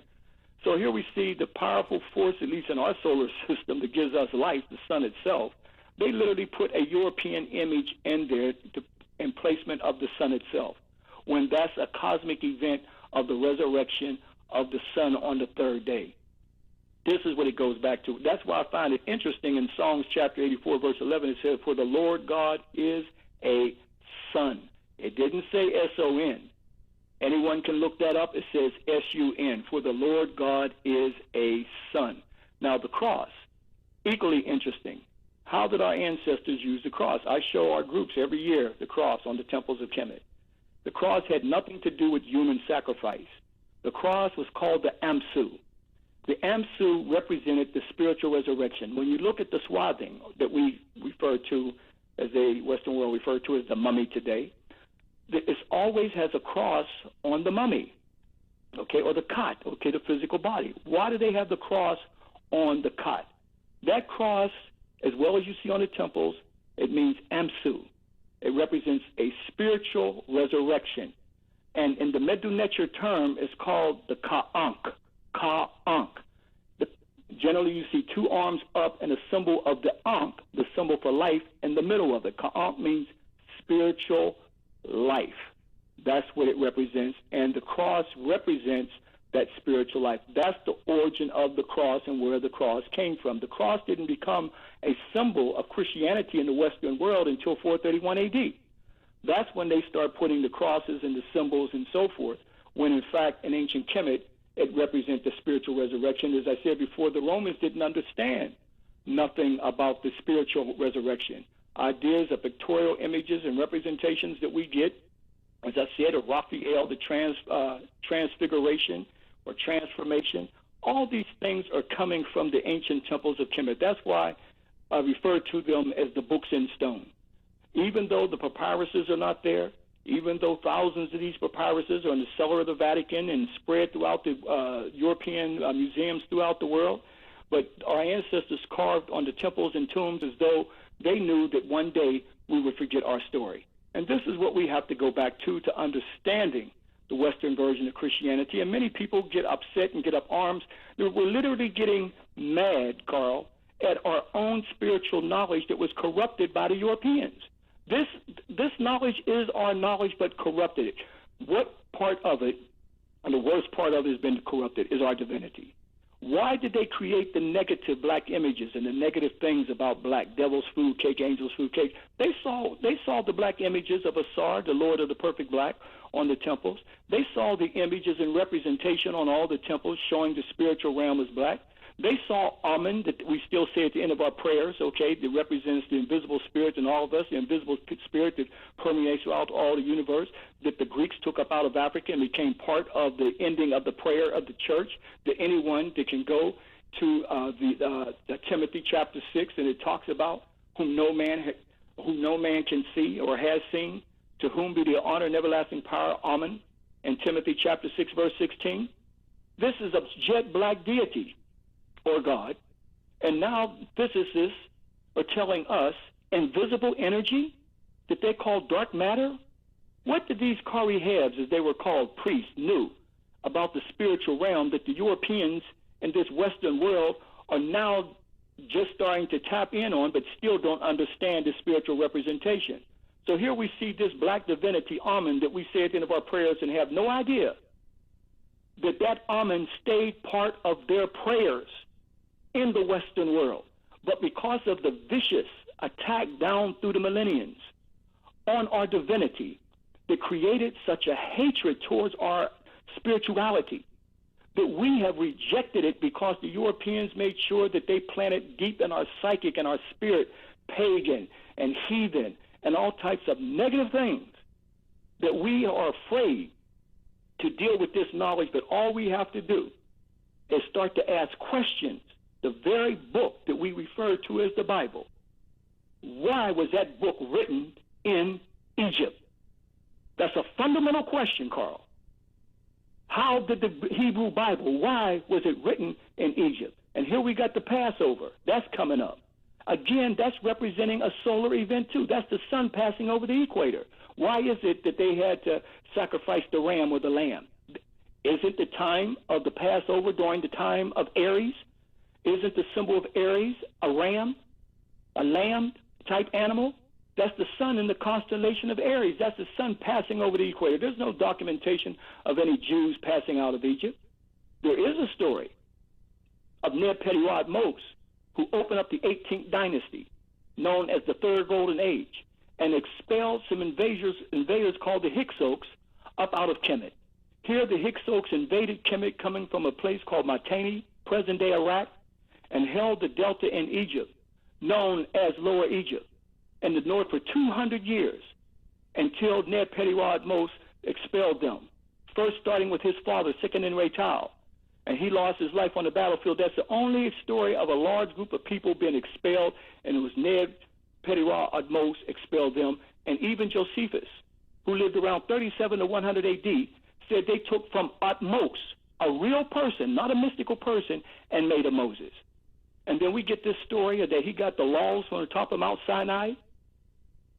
So here we see the powerful force, at least in our solar system, that gives us life, the sun itself. They literally put a European image in there in placement of the sun itself, when that's a cosmic event of the resurrection of the sun on the third day. This is what it goes back to. That's why I find it interesting in Psalms chapter 84, verse 11, it says, "For the Lord God is a sun." It didn't say S-O-N. Anyone can look that up. It says S-U-N. For the Lord God is a sun. Now, the cross, equally interesting. How did our ancestors use the cross? I show our groups every year the cross on the temples of Kemet. The cross had nothing to do with human sacrifice. The cross was called the Amsu. The Amsu represented the spiritual resurrection. When you look at the swathing that we refer to, as the Western world refer to as the mummy today, it always has a cross on the mummy, okay, or the cot, okay, the physical body. Why do they have the cross on the cot? That cross, as well as you see on the temples, it means Amsu. It represents a spiritual resurrection. And in the Medu Neter term, it's called the Ka'ank. Ka'ank. Generally, you see two arms up and a symbol of the Ankh, the symbol for life, in the middle of it. Ka'ank means spiritual life. That's what it represents. And the cross represents that spiritual life. That's the origin of the cross and where the cross came from. The cross didn't become a symbol of Christianity in the Western world until 431 AD. That's when they start putting the crosses and the symbols and so forth, when in fact in ancient Kemet, it represents the spiritual resurrection. As I said before, the Romans didn't understand nothing about the spiritual resurrection. Ideas of pictorial images and representations that we get, as I said, of Raphael, the transfiguration or transformation, all these things are coming from the ancient temples of Kemet. That's why I refer to them as the books in stone. Even though the papyruses are not there, even though thousands of these papyruses are in the cellar of the Vatican and spread throughout the European museums throughout the world, but our ancestors carved on the temples and tombs as though they knew that one day we would forget our story. And this is what we have to go back to understanding the Western version of Christianity. And many people get upset and get up arms. We're literally getting mad, Carl, at our own spiritual knowledge that was corrupted by the Europeans. This knowledge is our knowledge, but corrupted. What part of it, and the worst part of it has been corrupted, is our divinity. Why did they create the negative black images and the negative things about black? Devil's food cake, angel's food cake. They saw the black images of Ausar, the Lord of the perfect black, on the temples. They saw the images and representation on all the temples showing the spiritual realm as black. They saw Amen, that we still say at the end of our prayers, okay, that represents the invisible spirit in all of us, the invisible spirit that permeates throughout all the universe, that the Greeks took up out of Africa and became part of the ending of the prayer of the church, that anyone that can go to the Timothy chapter 6, and it talks about whom no man can see or has seen, to whom be the honor and everlasting power, Amen, in Timothy chapter 6, verse 16. This is a jet black deity, or God, and now physicists are telling us invisible energy that they call dark matter. What did these Kari Hebs, as they were called, priests, knew about the spiritual realm that the Europeans in this Western world are now just starting to tap in on, but still don't understand the spiritual representation? So here we see this black divinity, Amen, that we say at the end of our prayers and have no idea that Amen stayed part of their prayers in the Western world. But because of the vicious attack down through the millenniums on our divinity that created such a hatred towards our spirituality, that we have rejected it because the Europeans made sure that they planted deep in our psychic and our spirit pagan and heathen and all types of negative things, that we are afraid to deal with this knowledge. But all we have to do is start to ask questions the very book that we refer to as the Bible, why was that book written in Egypt? That's a fundamental question, Carl. How did the Hebrew Bible, why was it written in Egypt? And here we got the Passover. That's coming up. Again, that's representing a solar event too. That's the sun passing over the equator. Why is it that they had to sacrifice the ram or the lamb? Isn't the time of the Passover during the time of Aries? Isn't the symbol of Aries a ram, a lamb type animal? That's the sun in the constellation of Aries. That's the sun passing over the equator. There's no documentation of any Jews passing out of Egypt. There is a story of Neb-Petty-Rod-Mos, who opened up the 18th dynasty, known as the Third Golden Age, and expelled some invaders called the Hyksos up out of Kemet. Here the Hyksos invaded Kemet, coming from a place called Matani, present-day Iraq, and held the delta in Egypt, known as Lower Egypt, in the north for 200 years, until Neb-Petty-Rod-Mos expelled them, first starting with his father, Seqenen-Retau, and he lost his life on the battlefield. That's the only story of a large group of people being expelled, and it was Neb-Petty-Rod-Mos expelled them. And even Josephus, who lived around 37 to 100 AD, said they took from Atmos, a real person, not a mystical person, and made a Moses. And then we get this story that he got the laws from the top of Mount Sinai.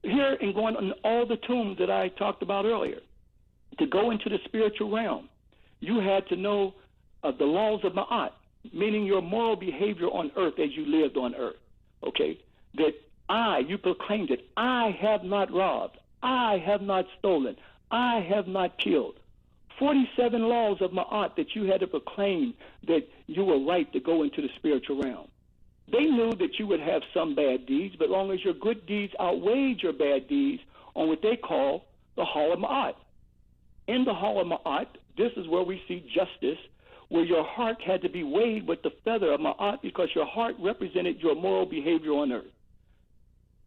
Here, and going on all the tombs that I talked about earlier, to go into the spiritual realm, you had to know the laws of Ma'at, meaning your moral behavior on earth as you lived on earth, okay? That you proclaimed it, I have not robbed, I have not stolen, I have not killed. 47 laws of Ma'at that you had to proclaim that you were right to go into the spiritual realm. They knew that you would have some bad deeds, but as long as your good deeds outweighed your bad deeds on what they call the Hall of Ma'at. In the Hall of Ma'at, this is where we see justice, where your heart had to be weighed with the feather of Ma'at because your heart represented your moral behavior on earth.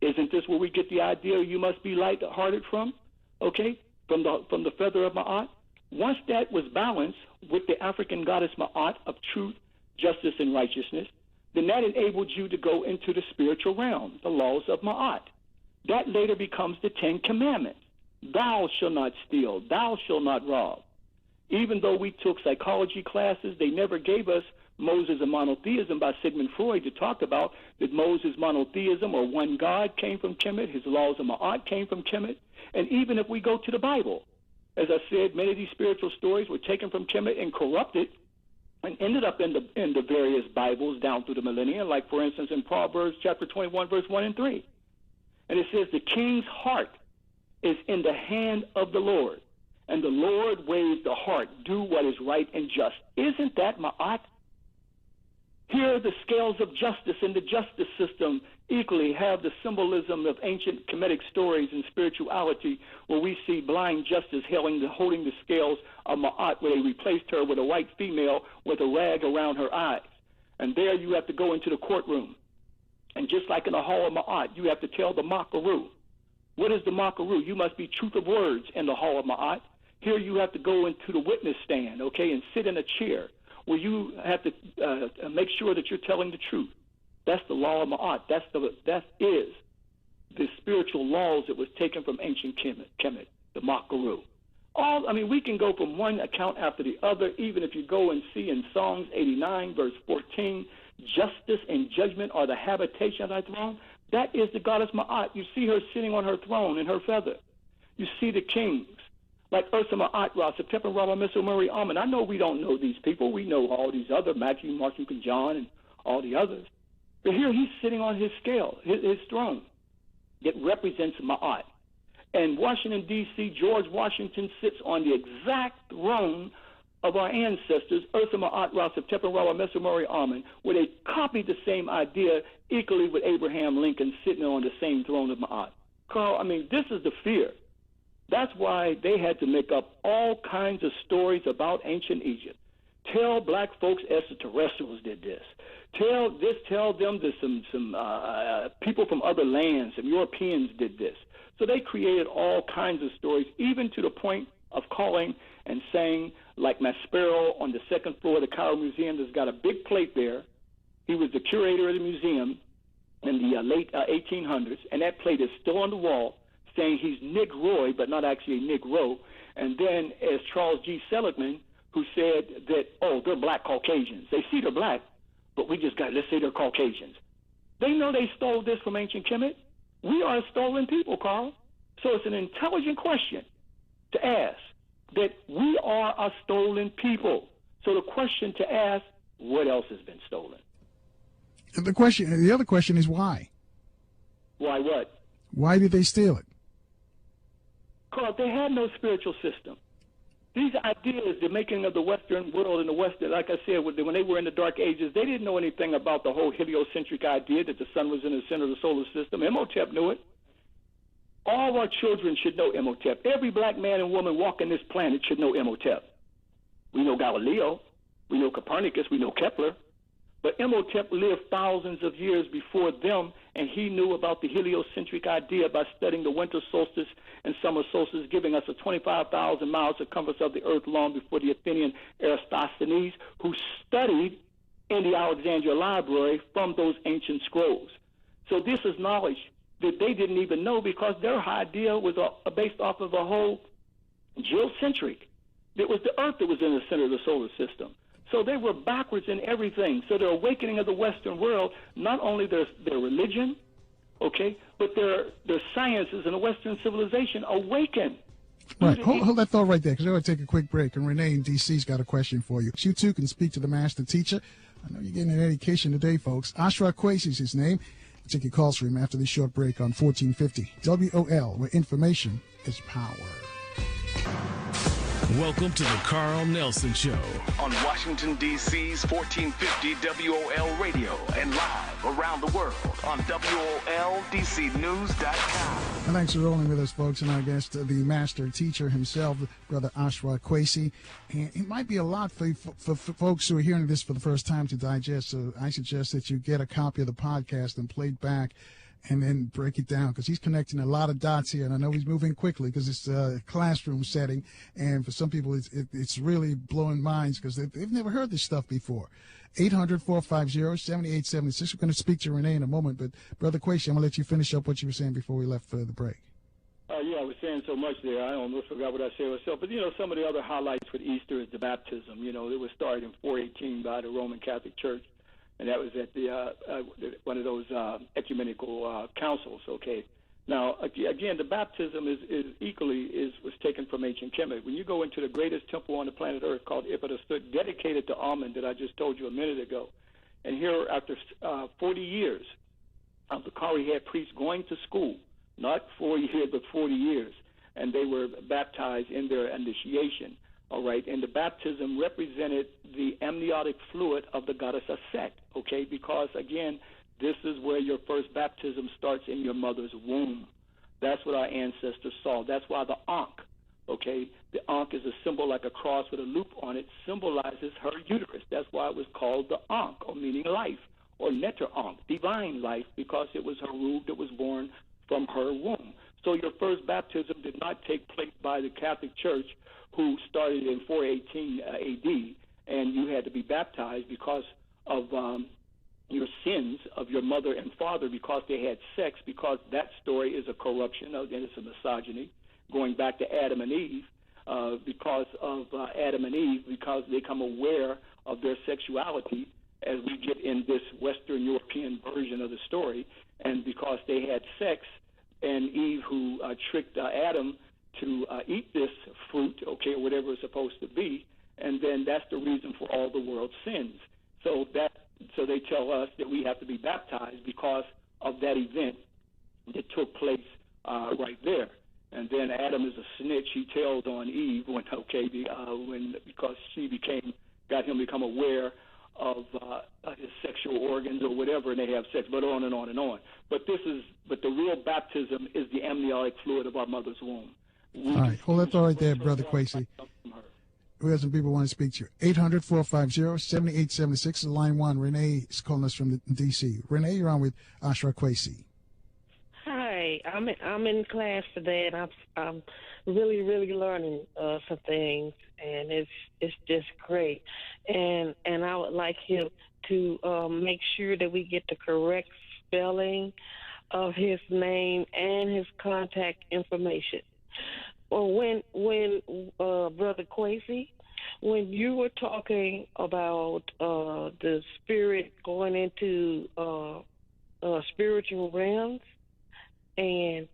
Isn't this where we get the idea you must be light-hearted from? Okay, from the feather of Ma'at? Once that was balanced with the African goddess Ma'at of truth, justice, and righteousness, then that enabled you to go into the spiritual realm, the laws of Ma'at. That later becomes the 10 Commandments. Thou shalt not steal, thou shalt not rob. Even though we took psychology classes, they never gave us Moses and monotheism by Sigmund Freud to talk about that Moses' monotheism or one God came from Kemet, his laws of Ma'at came from Kemet. And even if we go to the Bible, as I said, many of these spiritual stories were taken from Kemet and corrupted and ended up in the various Bibles down through the millennia, like, for instance, in Proverbs chapter 21, verse 1 and 3. And it says, the king's heart is in the hand of the Lord, and the Lord weighs the heart, do what is right and just. Isn't that Ma'at? Here, the scales of justice in the justice system equally have the symbolism of ancient Kemetic stories and spirituality, where we see blind justice holding the scales of Ma'at, where they replaced her with a white female with a rag around her eyes. And there you have to go into the courtroom. And just like in the Hall of Ma'at, you have to tell the Makaru. What is the Makaru? You must be truth of words in the Hall of Ma'at. Here you have to go into the witness stand, okay, and sit in a chair where you have to make sure that you're telling the truth. That's the law of Ma'at. That is the spiritual laws that was taken from ancient Kemet, the Makaru. We can go from one account after the other, even if you go and see in Psalms 89, verse 14, justice and judgment are the habitation of thy throne. That is the goddess Ma'at. You see her sitting on her throne in her feather. You see the kings, like Ursa Ma'at Ra, September Rama Missile Murray Amen. I know we don't know these people. We know all these other, Matthew, Mark, Luke, and John, and all the others. But here he's sitting on his scale, his throne, that represents Ma'at. And Washington, D.C., George Washington sits on the exact throne of our ancestors, Ursa Ma'at Ra, September Rama Missile Murray Amen, where they copied the same idea equally with Abraham Lincoln sitting on the same throne of Ma'at. Carl, this is the fear. That's why they had to make up all kinds of stories about ancient Egypt. Tell black folks extraterrestrials did this. Tell them that some people from other lands, some Europeans did this. So they created all kinds of stories, even to the point of calling and saying, like Maspero on the second floor of the Cairo Museum, that's got a big plate there. He was the curator of the museum in the late 1800s, and that plate is still on the wall saying he's Nick Roy, but not actually Nick Rowe. And then as Charles G. Seligman, who said that, oh, they're black Caucasians. They see they're black, but let's say they're Caucasians. They know they stole this from ancient Kemet. We are stolen people, Carl. So it's an intelligent question to ask that we are a stolen people. So the question to ask, what else has been stolen? The other question is why? Why what? Why did they steal it? Carl, they had no spiritual system. These ideas, the making of the Western world and the West, like I said, when they were in the Dark Ages, they didn't know anything about the whole heliocentric idea that the sun was in the center of the solar system. Imhotep knew it. All our children should know Imhotep. Every black man and woman walking this planet should know Imhotep. We know Galileo. We know Copernicus. We know Kepler. But Imhotep lived thousands of years before them, and he knew about the heliocentric idea by studying the winter solstice and summer solstice, giving us a 25,000-mile circumference of the earth long before the Athenian Eratosthenes, who studied in the Alexandria Library from those ancient scrolls. So this is knowledge that they didn't even know, because their idea was based off of a whole geocentric. It was the earth that was in the center of the solar system. So they were backwards in everything. So the awakening of the Western world, not only their religion, okay, but their sciences and the Western civilization awakened. Right. Hold that thought right there, because we're going to take a quick break. And Renee in D.C.'s got a question for you. You too can speak to the master teacher. I know you're getting an education today, folks. Ashra Kwesi is his name. We'll take your calls from him after this short break on 1450 WOL, where information is power. Welcome to the Carl Nelson Show on Washington, D.C.'s 1450 WOL Radio and live around the world on WOLDCnews.com. And thanks for rolling with us, folks. And our guest, the master teacher himself, Brother Ashra Kwesi. And it might be a lot for folks who are hearing this for the first time to digest. So I suggest that you get a copy of the podcast and play it back and then break it down, because he's connecting a lot of dots here. And I know he's moving quickly because it's a classroom setting. And for some people, it's really blowing minds because they've never heard this stuff before. 800-450-7876. We're going to speak to Renee in a moment. But, Brother Kwesi, I'm going to let you finish up what you were saying before we left for the break. Yeah, I was saying so much there. I almost forgot what I said myself. But, some of the other highlights with Easter is the baptism. It was started in 418 by the Roman Catholic Church. And that was at the one of those ecumenical councils. Okay. Now, again, the baptism was taken from ancient Kemet. When you go into the greatest temple on the planet Earth, called Ipata, dedicated to Amun, that I just told you a minute ago, and here after 40 years of the Kari had priests going to school, not 4 years but 40 years, and they were baptized in their initiation. All right, and the baptism represented the amniotic fluid of the goddess Aset, okay, because, again, this is where your first baptism starts, in your mother's womb. That's what our ancestors saw. That's why the Ankh, okay, the Ankh is a symbol like a cross with a loop on it, symbolizes her uterus. That's why it was called the Ankh, or meaning life, or Neter Ankh, divine life, because it was her root that was born from her womb. So your first baptism did not take place by the Catholic Church, who started in 418 A.D., and you had to be baptized because of your sins of your mother and father, because they had sex, because that story is a corruption, and it's a misogyny, going back to Adam and Eve, because of Adam and Eve, because they become aware of their sexuality, as we get in this Western European version of the story, and because they had sex, and Eve, who tricked Adam to eat this fruit, okay, or whatever it's supposed to be, and then that's the reason for all the world's sins. So they tell us that we have to be baptized because of that event that took place right there. And then Adam is a snitch. He tells on Eve because she got him to become aware of his sexual organs or whatever, and they have sex, but on and on and on. But the real baptism is the amniotic fluid of our mother's womb. All right, hold that thought right there, Brother Kwesi. We have some people want to speak to you. 800-450-7876, line 1. Renee is calling us from D.C. Renee, you're on with Ashra Kwesi. Hi. I'm in class today, and I'm really learning some things, and it's just great. And I would like him to make sure that we get the correct spelling of his name and his contact information. Well, when Brother Kwesi, when you were talking about the spirit going into spiritual realms, and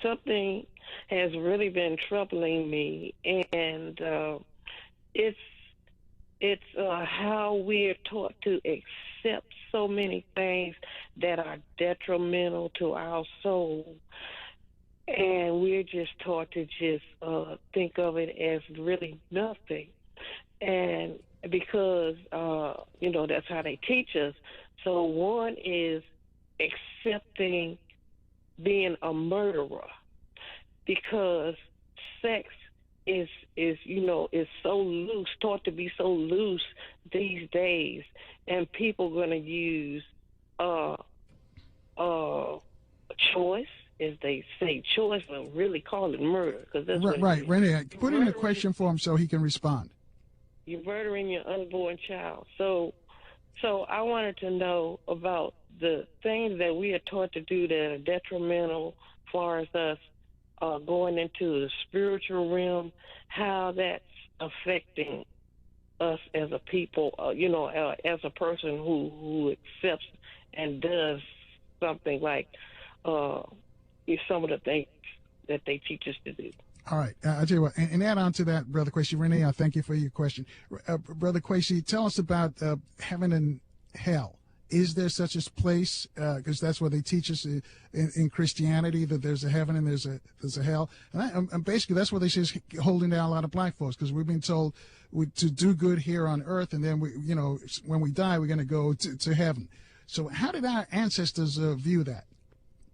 something has really been troubling me, and it's how we're taught to accept so many things that are detrimental to our soul, and we're just taught to just think of it as really nothing, and because that's how they teach us. So one is accepting being a murderer, because sex is so loose, taught to be so loose these days, and people are going to use choice, as they say, choice, but really call it murder, because that's right. Renee, put in a question for him so he can respond. You're murdering your unborn child. So I wanted to know about the things that we are taught to do that are detrimental as far as us going into the spiritual realm, how that's affecting us as a people, as a person who accepts and does something like some of the things that they teach us to do. All right. I'll tell you what, and add on to that, Brother Kwesi. Renee, I thank you for your question. Brother Kwesi, tell us about heaven and hell. Is there such a place? Because that's what they teach us in Christianity, that there's a heaven and there's a hell. And basically that's what they say is holding down a lot of black folks, because we've been told to do good here on earth, and then when we die, we're going to go to heaven. So how did our ancestors view that?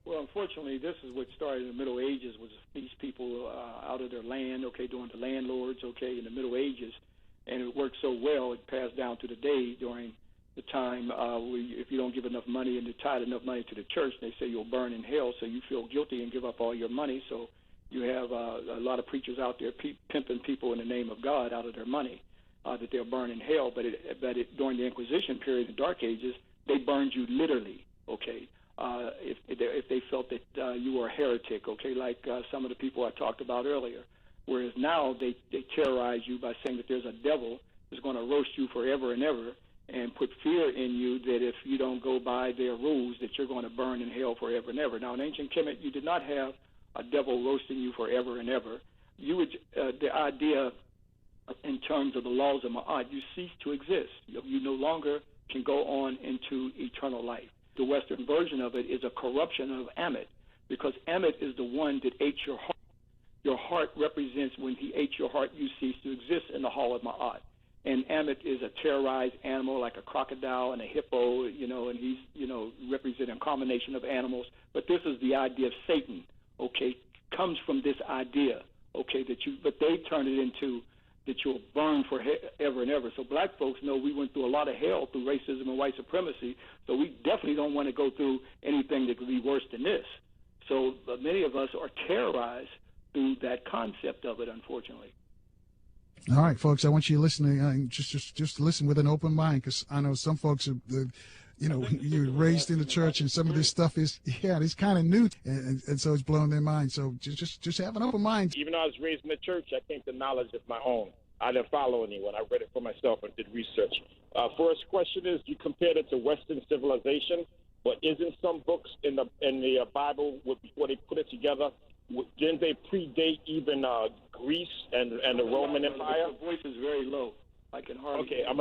Well, unfortunately, this is what started in the Middle Ages, was these people out of their land, doing the landlords, in the Middle Ages. And it worked so well, it passed down to the day during the time if you don't give enough money and you tithe enough money to the church, they say you'll burn in hell, so you feel guilty and give up all your money. So you have a lot of preachers out there pimping people in the name of God out of their money, that they'll burn in hell. But during the Inquisition period, the Dark Ages, they burned you literally, if they felt that you were a heretic, like some of the people I talked about earlier. Whereas now they terrorize you by saying that there's a devil who's going to roast you forever and ever, and put fear in you that if you don't go by their rules, that you're going to burn in hell forever and ever. Now, in ancient Kemet, you did not have a devil roasting you forever and ever. You would the idea in terms of the laws of Ma'at, you cease to exist. You no longer can go on into eternal life. The Western version of it is a corruption of Ammit, because Ammit is the one that ate your heart. Your heart represents when he ate your heart, you cease to exist in the hall of Ma'at. And Ammit is a terrorized animal like a crocodile and a hippo, and he's, representing a combination of animals. But this is the idea of Satan, comes from this idea, but they turn it into that you'll burn forever and ever. So black folks know we went through a lot of hell through racism and white supremacy, so we definitely don't want to go through anything that could be worse than this. So many of us are terrorized through that concept of it, unfortunately. All right, folks, I want you to listen, just listen with an open mind, because I know some folks are, you're raised in the church, and some of this stuff is, it's kind of new, and so it's blowing their mind. So just have an open mind. Even though I was raised in the church, I think the knowledge is my own. I didn't follow anyone. I read it for myself and did research. First question is, you compared it to Western civilization, but isn't some books in the Bible, before they put it together, didn't they predate even Greece and the Roman Empire? The voice is very low. I can hardly. Okay, I'm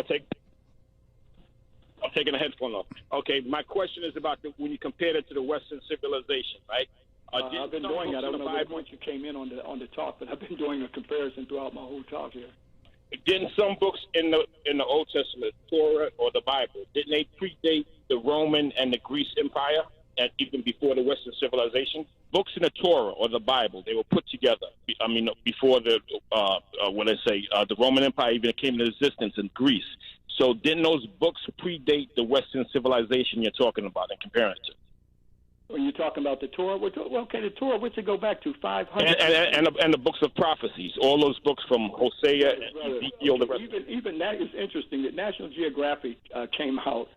taking a headphone off. Okay, my question is about when you compared it to the Western civilization, right? I've been doing that. I don't know what point you came in on the talk, but I've been doing a comparison throughout my whole talk here. Didn't some books in the Old Testament, Torah or the Bible, didn't they predate the Roman and the Greece Empire, and even before the Western civilization? Books in the Torah or the Bible, they were put together. Before the the Roman Empire even came into existence in Greece. So didn't those books predate the Western civilization you're talking about and comparing it to? When you're talking about the Torah, okay, the Torah, what's it go back to? 500. And the books of prophecies, all those books from Hosea and Ezekiel. Even that is interesting. That National Geographic came out,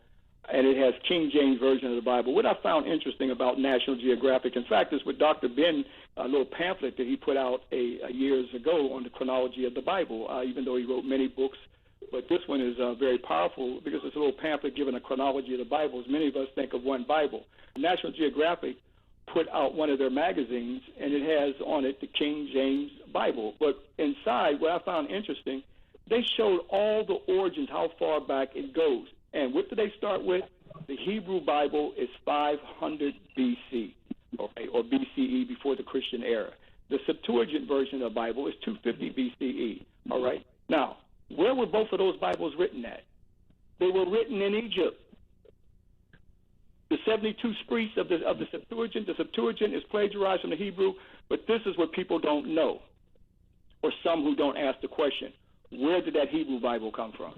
and it has King James Version of the Bible. What I found interesting about National Geographic, in fact, is with Dr. Ben, a little pamphlet that he put out years ago on the chronology of the Bible, even though he wrote many books. But this one is very powerful because it's a little pamphlet giving a chronology of the Bible. As many of us think of one Bible. National Geographic put out one of their magazines, and it has on it the King James Bible. But inside, what I found interesting, they showed all the origins, how far back it goes. And what do they start with? The Hebrew Bible is 500 BC, okay, or BCE, before the Christian era. The Septuagint version of the Bible is 250 BCE, all right? Now, where were both of those Bibles written at? They were written in Egypt. The 72 sprites of the Septuagint is plagiarized from the Hebrew, but this is what people don't know, or some who don't ask the question. Where did that Hebrew Bible come from?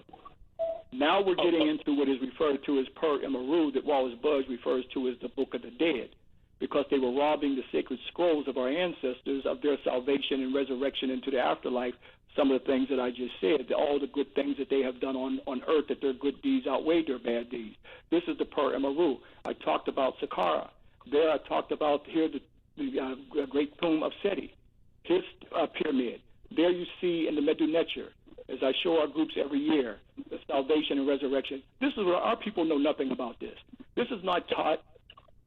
Now we're getting into what is referred to as Per Emaru, that Wallace Budge refers to as the Book of the Dead, because they were robbing the sacred scrolls of our ancestors of their salvation and resurrection into the afterlife. Some of the things that I just said, all the good things that they have done on earth, that their good deeds outweigh their bad deeds. This is the Per Emaru. I talked about Saqqara. There I talked about here the great tomb of Seti, his pyramid. There you see in the Medu Neter, as I show our groups every year, the salvation and resurrection. This is where our people know nothing about this. This is not taught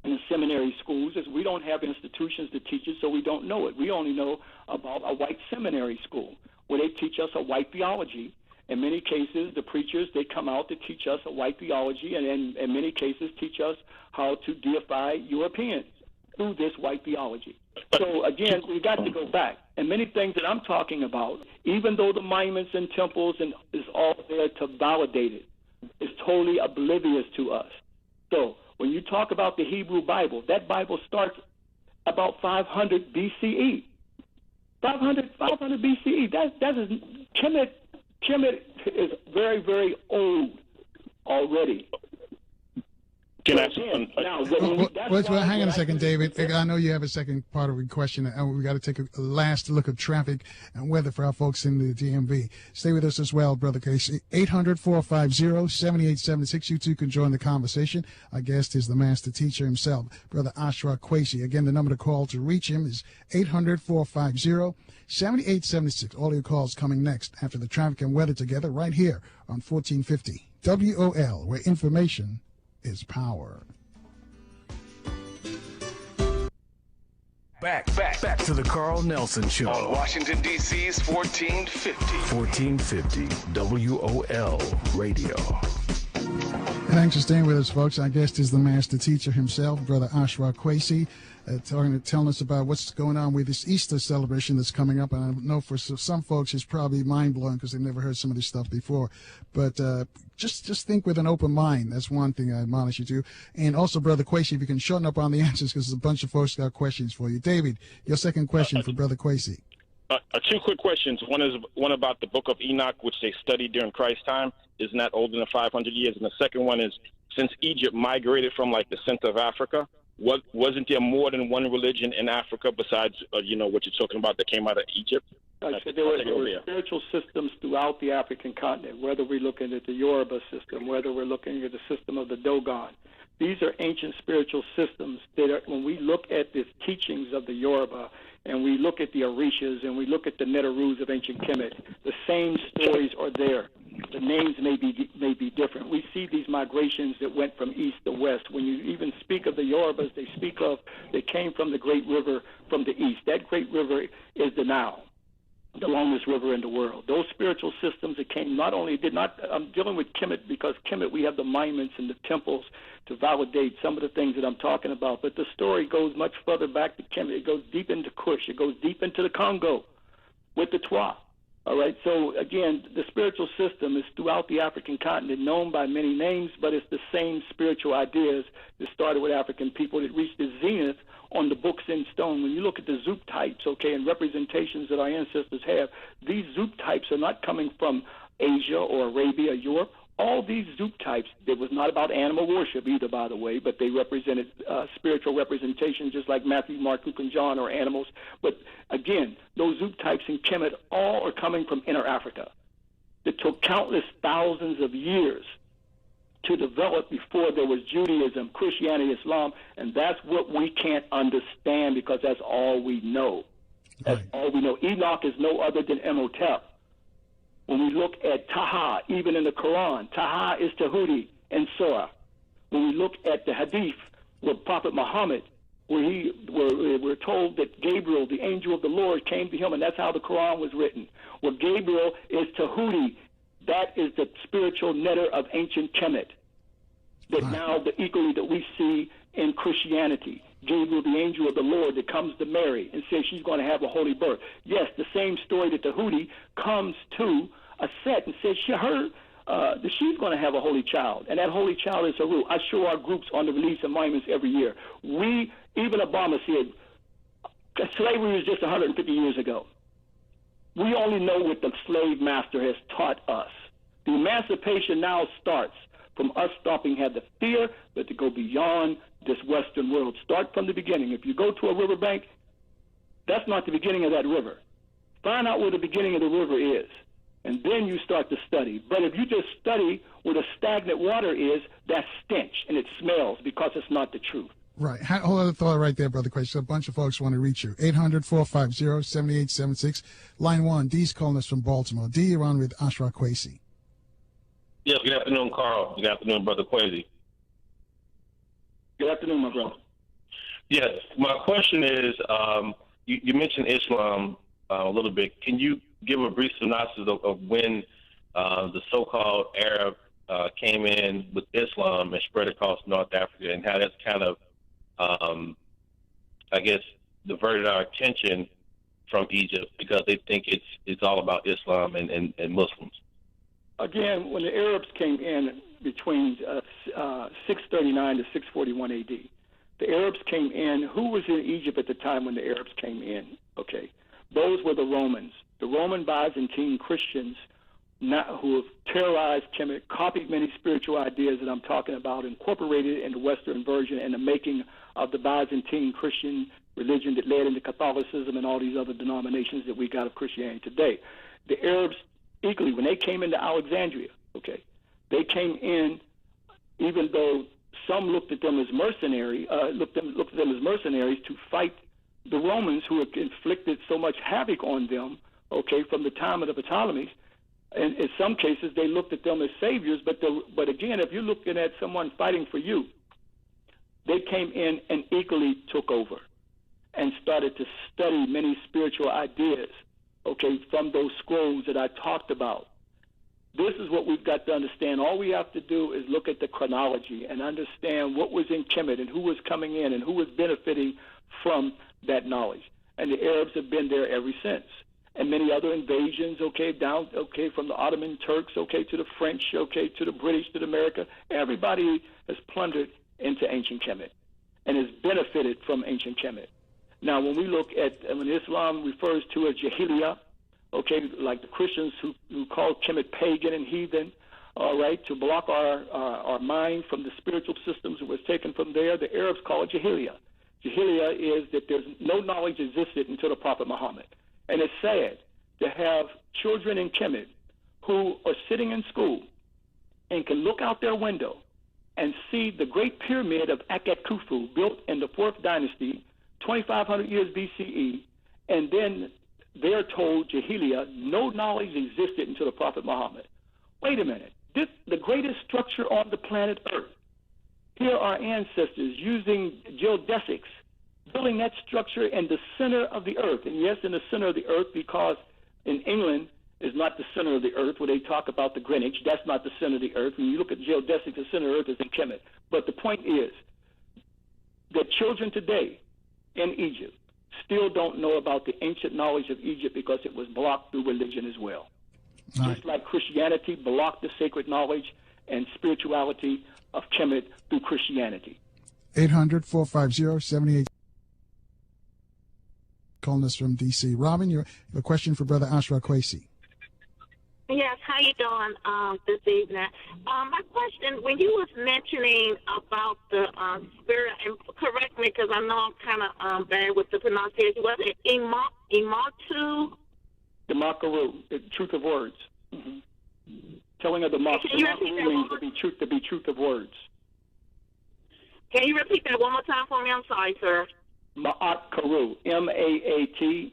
in the seminary schools, as we don't have institutions to teach it, so we don't know it. We only know about a white seminary school, where they teach us a white theology. In many cases, the preachers, they come out to teach us a white theology, and in many cases teach us how to deify Europeans through this white theology. So again, we got to go back. And many things that I'm talking about, even though the monuments and temples and is all there to validate it, is totally oblivious to us. So when you talk about the Hebrew Bible, that Bible starts about 500 BCE. 500 BCE. That is Kemet is very, very old already. Hang on a second, David. I know you have a second part of the question, and we got to take a last look at traffic and weather for our folks in the DMV. Stay with us as well, Brother Kwesi. 800-450-7876. You too can join the conversation. Our guest is the master teacher himself, Brother Ashra Kwesi. Again, the number to call to reach him is 800-450-7876. All your calls coming next after the traffic and weather together right here on 1450 WOL, where information is power. Back to the Carl Nelson Show on Washington, D.C.'s 1450 WOL Radio. Thanks for staying with us, folks. Our guest is the master teacher himself, Brother Ashra Kwesi, telling us about what's going on with this Easter celebration that's coming up. And I know for some folks it's probably mind-blowing because they've never heard some of this stuff before. But just think with an open mind. That's one thing I admonish you to. And also, Brother Kwesi, if you can shorten up on the answers because there's a bunch of folks got questions for you. David, your second question for Brother Kwesi. Two quick questions. One about the Book of Enoch, which they studied during Christ's time. Isn't that older than 500 years? And the second one is, since Egypt migrated from like the center of Africa, wasn't there more than one religion in Africa besides, what you're talking about that came out of Egypt? So there were spiritual systems throughout the African continent, whether we're looking at the Yoruba system, whether we're looking at the system of the Dogon. These are ancient spiritual systems that are, when we look at the teachings of the Yoruba, and we look at the Orishas, and we look at the Neterus of ancient Kemet, the same stories are there. The names may be different. We see these migrations that went from east to west. When you even speak of the Yorubas, they came from the great river from the east. That great river is the Nile, the longest river in the world. Those spiritual systems that came I'm dealing with Kemet because Kemet, we have the monuments and the temples to validate some of the things that I'm talking about. But the story goes much further back to Kemet. It goes deep into Kush. It goes deep into the Congo with the Twa. All right, so again, the spiritual system is throughout the African continent, known by many names, but it's the same spiritual ideas that started with African people that reached the zenith on the books in stone. When you look at the Zoop types, and representations that our ancestors have, these Zoop types are not coming from Asia or Arabia, Europe. all these Zoop types, it was not about animal worship either, by the way, but they represented spiritual representation, just like Matthew, Mark, Luke, and John are animals. But again, those Zoop types in Kemet all are coming from Inner Africa. It took countless thousands of years to develop before there was Judaism, Christianity, Islam, and that's what we can't understand because that's all we know. That's all we know. Enoch is no other than Imhotep. When we look at Taha, even in the Quran, Taha is Tahuti and Surah. When we look at the Hadith with Prophet Muhammad, where we're told that Gabriel, the angel of the Lord, came to him, and that's how the Quran was written. Well, Gabriel is Tahuti. That is the spiritual netter of ancient Kemet, that now the equally that we see in Christianity. Gabriel, the angel of the Lord, that comes to Mary and says she's going to have a holy birth. Yes, the same story that Tahuti comes to a set and says that she's going to have a holy child, and that holy child is Haru. I show our groups on the release of monuments every year. Even Obama said, slavery was just 150 years ago. We only know what the slave master has taught us. The emancipation now starts from us stopping have the fear, but to go beyond this Western world. Start from the beginning. If you go to a riverbank, that's not the beginning of that river. Find out where the beginning of the river is, and then you start to study. But if you just study where the stagnant water is, that's stench, and it smells because it's not the truth. Right. Hold on a thought right there, Brother Kwesi. A bunch of folks want to reach you. 800-450-7876. Line 1, D's calling us from Baltimore. D, you're on with Ashra Kwesi. Yeah, good afternoon, Carl. Good afternoon, Brother Kwesi. Good afternoon, my brother. Yes, my question is, you mentioned Islam a little bit. Can you give a brief synopsis of when the so-called Arab came in with Islam and spread across North Africa, and how that's kind of, I guess, diverted our attention from Egypt because they think it's all about Islam and Muslims? Again, when the Arabs came in between 639 to 641 AD, the Arabs came in. Who was in Egypt at the time when the Arabs came in? Okay, those were the Romans. The Roman Byzantine Christians who have terrorized Kemet, copied many spiritual ideas that I'm talking about, incorporated it into Western version and the making of the Byzantine Christian religion that led into Catholicism and all these other denominations that we got of Christianity today. The Arabs, equally, when they came into Alexandria, okay, they came in, even though some looked at them as mercenaries, looked at them as mercenaries to fight the Romans who had inflicted so much havoc on them, okay, from the time of the Ptolemies. And in some cases, they looked at them as saviors. But again, if you're looking at someone fighting for you, they came in and equally took over and started to study many spiritual ideas, okay, from those scrolls that I talked about. This is what we've got to understand. All we have to do is look at the chronology and understand what was in Kemet and who was coming in and who was benefiting from that knowledge. And the Arabs have been there ever since. And many other invasions, okay, down, okay, from the Ottoman Turks, okay, to the French, okay, to the British, to the America. Everybody has plundered into ancient Kemet and has benefited from ancient Kemet. Now, when we look at, when Islam refers to as Jahiliyyah, okay, like the Christians who call Kemet pagan and heathen, all right, to block our mind from the spiritual systems that was taken from there, the Arabs call it Jahiliyyah. Jahiliyyah is that there's no knowledge existed until the Prophet Muhammad. And it's sad to have children in Kemet who are sitting in school and can look out their window and see the Great Pyramid of Akhet Khufu built in the 4th dynasty, 2,500 years BCE, and then they're told, Jahiliyyah, no knowledge existed until the Prophet Muhammad. Wait a minute. This, the greatest structure on the planet Earth. Here are ancestors using geodesics, building that structure in the center of the earth. And yes, in the center of the earth, because in England is not the center of the earth where they talk about the Greenwich. That's not the center of the earth. When you look at geodesics, the center of the earth is in Kemet. But the point is that children today in Egypt still don't know about the ancient knowledge of Egypt because it was blocked through religion as well. Right. Just like Christianity blocked the sacred knowledge and spirituality of Kemet through Christianity. 800-450-78. Calling us from D.C. Robin, you have a question for Brother Ashra Kwesi. Yes, How you doing this evening? My question, when you was mentioning about the spirit, and correct me because I know I'm kind of bad with the pronunciation, was it Imatu? The Makaru, the truth of words. Mm-hmm. Telling of the Makaru means to be truth of words. Can you repeat that one more time for me? I'm sorry, sir. Ma'at Karu, M-A-A-T-K-E-R-U.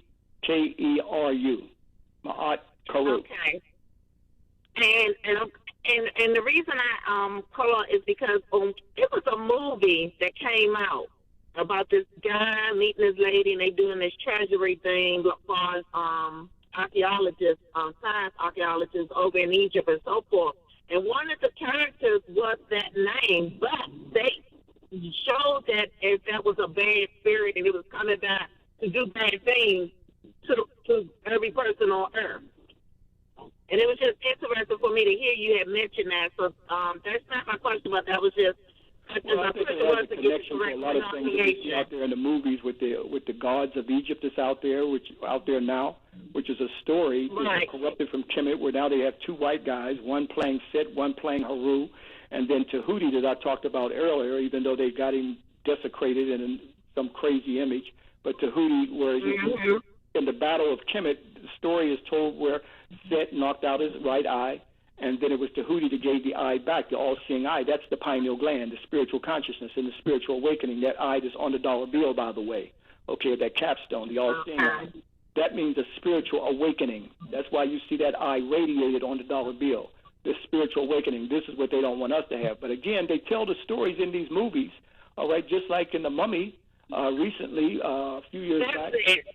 Ma'at Karu. Okay. And the reason I call is because it was a movie that came out about this guy meeting this lady, and they doing this treasury thing as far as archaeologists, science archaeologists over in Egypt and so forth. And one of the characters was that name, but they showed that if that was a bad spirit and it was coming back to do bad things to every person on earth. And it was just interesting for me to hear you had mentioned that. So that's not my question, but that was just. Well, I think it has a connection to a lot of things that we see out there in the movies with the gods of Egypt that's out there, which out there now, which is a story that's corrupted from Kemet, where now they have two white guys, one playing Set, one playing Haru, and then Tahuti that I talked about earlier, even though they got him desecrated in some crazy image, but Tahuti, where in the Battle of Kemet, the story is told where Set knocked out his right eye, and then it was Tahuti that gave the eye back, the all-seeing eye. That's the pineal gland, the spiritual consciousness, and the spiritual awakening. That eye that's on the dollar bill, by the way, okay, that capstone, the all-seeing eye. That means a spiritual awakening. That's why you see that eye radiated on the dollar bill, the spiritual awakening. This is what they don't want us to have. But again, they tell the stories in these movies, all right, just like in The Mummy recently, a few years back.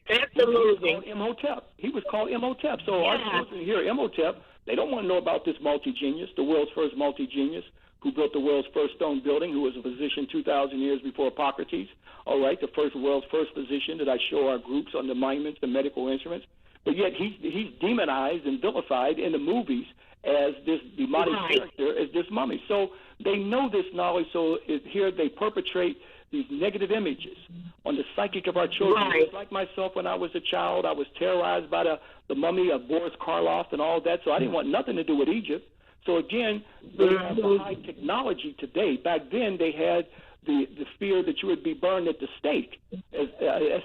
That's the movie. He was called Imhotep. He was called Imhotep. So our children hear Imhotep. They don't want to know about this multi-genius, the world's first multi-genius, who built the world's first stone building, who was a physician 2,000 years before Hippocrates, all right, the world's first physician that I show our groups on the monuments, the medical instruments. But yet he's demonized and vilified in the movies as this demonic character, as this mummy. So they know this knowledge, so here they perpetrate these negative images on the psychic of our children. Just like myself when I was a child, I was terrorized by the mummy of Boris Karloff and all that, so I didn't want nothing to do with Egypt. So again, they have the high technology today. Back then, they had the fear that you would be burned at the stake as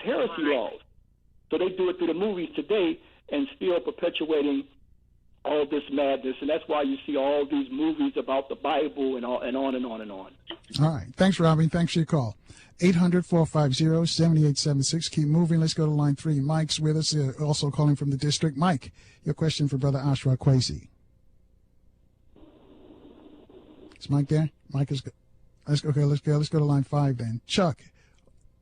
heresy laws. So they do it through the movies today and still perpetuating all this madness, and that's why you see all these movies about the Bible and on and on and on. All right. Thanks, Robbie. Thanks for your call. 800-450-7876. Keep moving. Let's go to line 3. Mike's with us, also calling from the district. Mike, your question for Brother Ashra Kwesi. Is Mike there? Mike is good. Let's go to line 5 then. Chuck,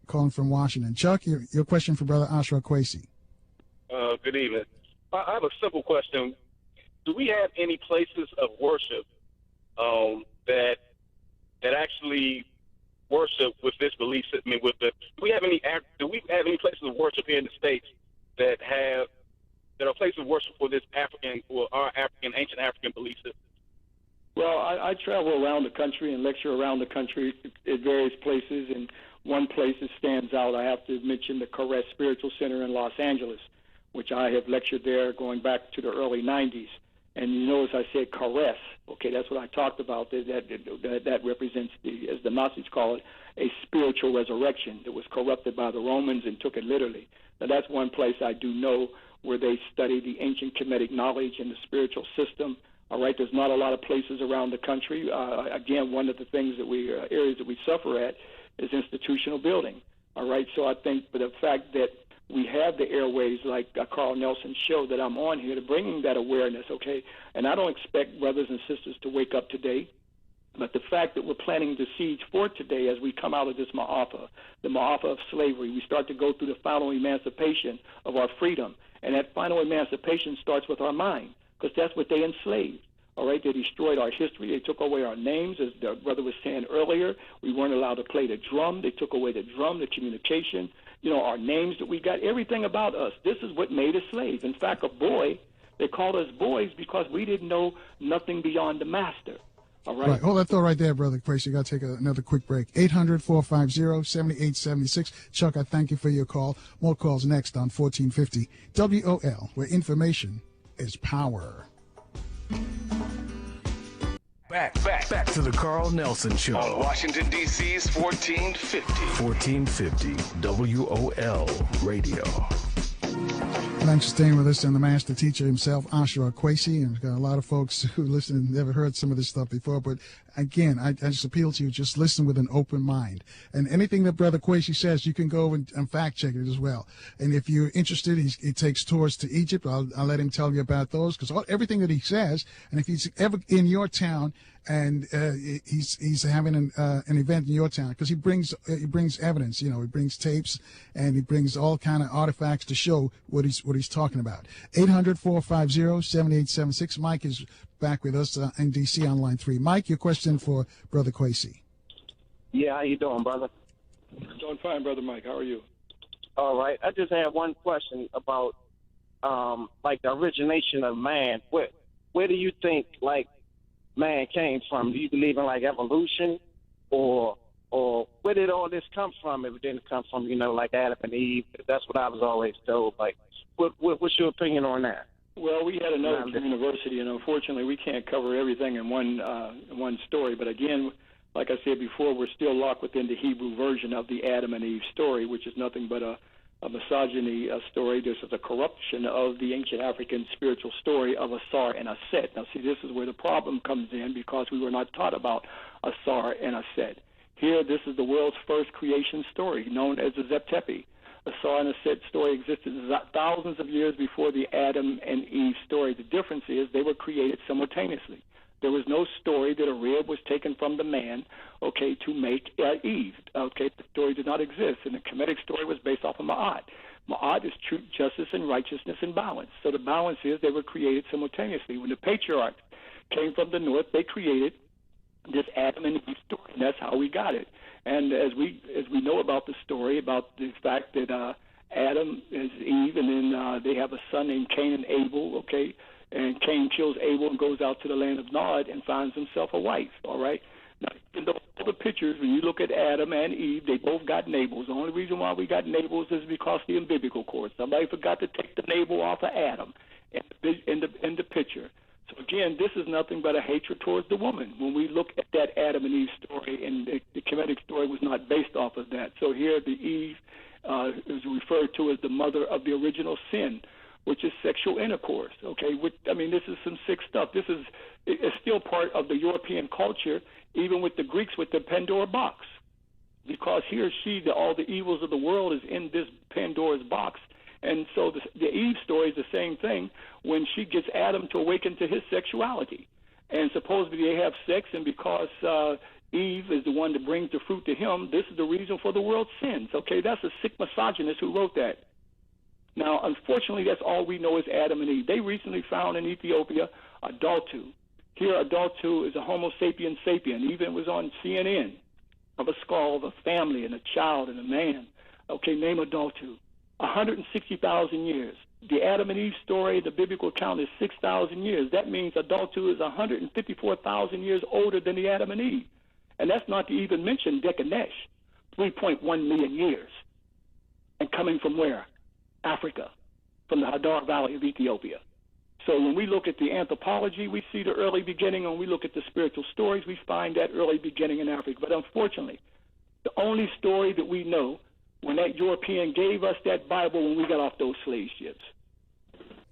calling from Washington. Chuck, your question for Brother Ashra Kwesi. Good evening. I have a simple question. Do we have any places of worship that actually worship with this belief system? I mean, do we have any places of worship here in the States that are places of worship for this ancient African belief system? Well, I travel around the country and lecture around the country at various places, and one place that stands out, I have to mention the Caress Spiritual Center in Los Angeles, which I have lectured there going back to the early 90s. And you notice I said caress. Okay, that's what I talked about. That represents, as the Nazis call it, a spiritual resurrection that was corrupted by the Romans and took it literally. Now, that's one place I do know where they study the ancient Kemetic knowledge and the spiritual system. All right, there's not a lot of places around the country. Again, one of the things areas that we suffer at is institutional building. All right, so I think the fact that we have the airways like Carl Nelson's show that I'm on here to bringing that awareness, okay? And I don't expect brothers and sisters to wake up today, but the fact that we're planting the seeds for today as we come out of this ma'afa, the ma'afa of slavery, we start to go through the final emancipation of our freedom. And that final emancipation starts with our mind, because that's what they enslaved. All right, they destroyed our history. They took away our names, as the brother was saying earlier. We weren't allowed to play the drum. They took away the drum, the communication, our names that we got, everything about us. This is what made us slaves. In fact, a boy, they called us boys because we didn't know nothing beyond the master. All right. Right. Hold that thought right there, Brother Kwesi. You got to take another quick break. 800-450-7876. Chuck, I thank you for your call. More calls next on 1450 WOL, where information is power. Back to the Carl Nelson Show on Washington, D.C.'s 1450 WOL Radio. Thanks for staying with us, and the master teacher himself, Ashra Kwesi. And we've got a lot of folks who listen and never heard some of this stuff before. But again, I just appeal to you, just listen with an open mind. And anything that Brother Kwesi says, you can go and fact check it as well. And if you're interested, he takes tours to Egypt. I'll let him tell you about those, because everything that he says, and if he's ever in your town and he's having an event in your town, because he brings evidence, he brings tapes and he brings all kind of artifacts to show what he's talking about. 800-450-7876. Mike is back with us in DC on line 3. Mike, your question for Brother Kwesi. Yeah, how you doing, brother? Doing fine, Brother Mike. How are you? All right. I just have one question about like the origination of man. Where do you think man came from? Do you believe in evolution, or where did all this come from? If it didn't come from like Adam and Eve, that's what I was always told. What's your opinion on that? Well, we had another university, and unfortunately, we can't cover everything in one story. But again, like I said before, we're still locked within the Hebrew version of the Adam and Eve story, which is nothing but a misogyny story. This is a corruption of the ancient African spiritual story of Ausar and Aset. Now, see, this is where the problem comes in, because we were not taught about Ausar and Aset. Here, this is the world's first creation story, known as the Zeptepi. Ausar and Aset story existed thousands of years before the Adam and Eve story. The difference is they were created simultaneously. There was no story that a rib was taken from the man, to make Eve. The story did not exist, and the Kemetic story was based off of Ma'at. Ma'at is truth, justice, and righteousness and balance. So the balance is they were created simultaneously. When the patriarchs came from the north, they created this Adam and Eve story, and that's how we got it. And as we know about the story, about the fact that Adam is Eve, and then they have a son named Cain and Abel, and Cain kills Abel and goes out to the land of Nod and finds himself a wife, all right? Now, in all the pictures, when you look at Adam and Eve, they both got navels. The only reason why we got navels is because of the umbilical cord. Somebody forgot to take the navel off of Adam in the picture. So, again, this is nothing but a hatred towards the woman. When we look at that Adam and Eve story, and the Kemetic story was not based off of that. So here the Eve is referred to as the mother of the original sin, which is sexual intercourse, this is some sick stuff. It's still part of the European culture, even with the Greeks with the Pandora box, because he or she, all the evils of the world is in this Pandora's box. And so the Eve story is the same thing when she gets Adam to awaken to his sexuality. And supposedly they have sex, and because Eve is the one that brings the fruit to him, this is the reason for the world's sins. That's a sick misogynist who wrote that. Now, unfortunately, that's all we know is Adam and Eve. They recently found in Ethiopia Adultu. Here, Adultu is a Homo sapien sapien. Even was on CNN, of a skull of a family and a child and a man. Name Adultu. 160,000 years. The Adam and Eve story, the biblical account, is 6,000 years. That means Adultu is 154,000 years older than the Adam and Eve. And that's not to even mention Decanesh, 3.1 million years. And coming from where? Africa, from the Hadar Valley of Ethiopia. So when we look at the anthropology, we see the early beginning. When we look at the spiritual stories, we find that early beginning in Africa. But unfortunately, the only story that we know, when that European gave us that Bible when we got off those slave ships.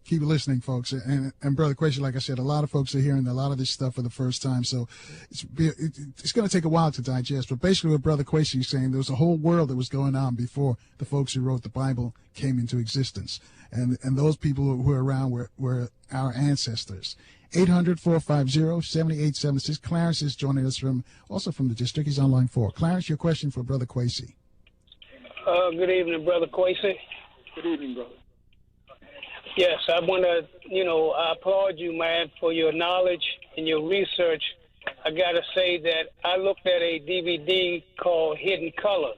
Keep listening, folks. And Brother Kwesi, like I said, a lot of folks are hearing a lot of this stuff for the first time, so it's going to take a while to digest. But basically what Brother Kwesi is saying, there was a whole world that was going on before the folks who wrote the Bible came into existence. And those people who were around were our ancestors. 800-450-7876. Clarence is joining us also from the district. He's on line 4. Clarence, your question for Brother Kwesi. Good evening, Brother Kwesi. Good evening, brother. Yes, I want to, I applaud you, man, for your knowledge and your research. I got to say that I looked at a DVD called Hidden Colors,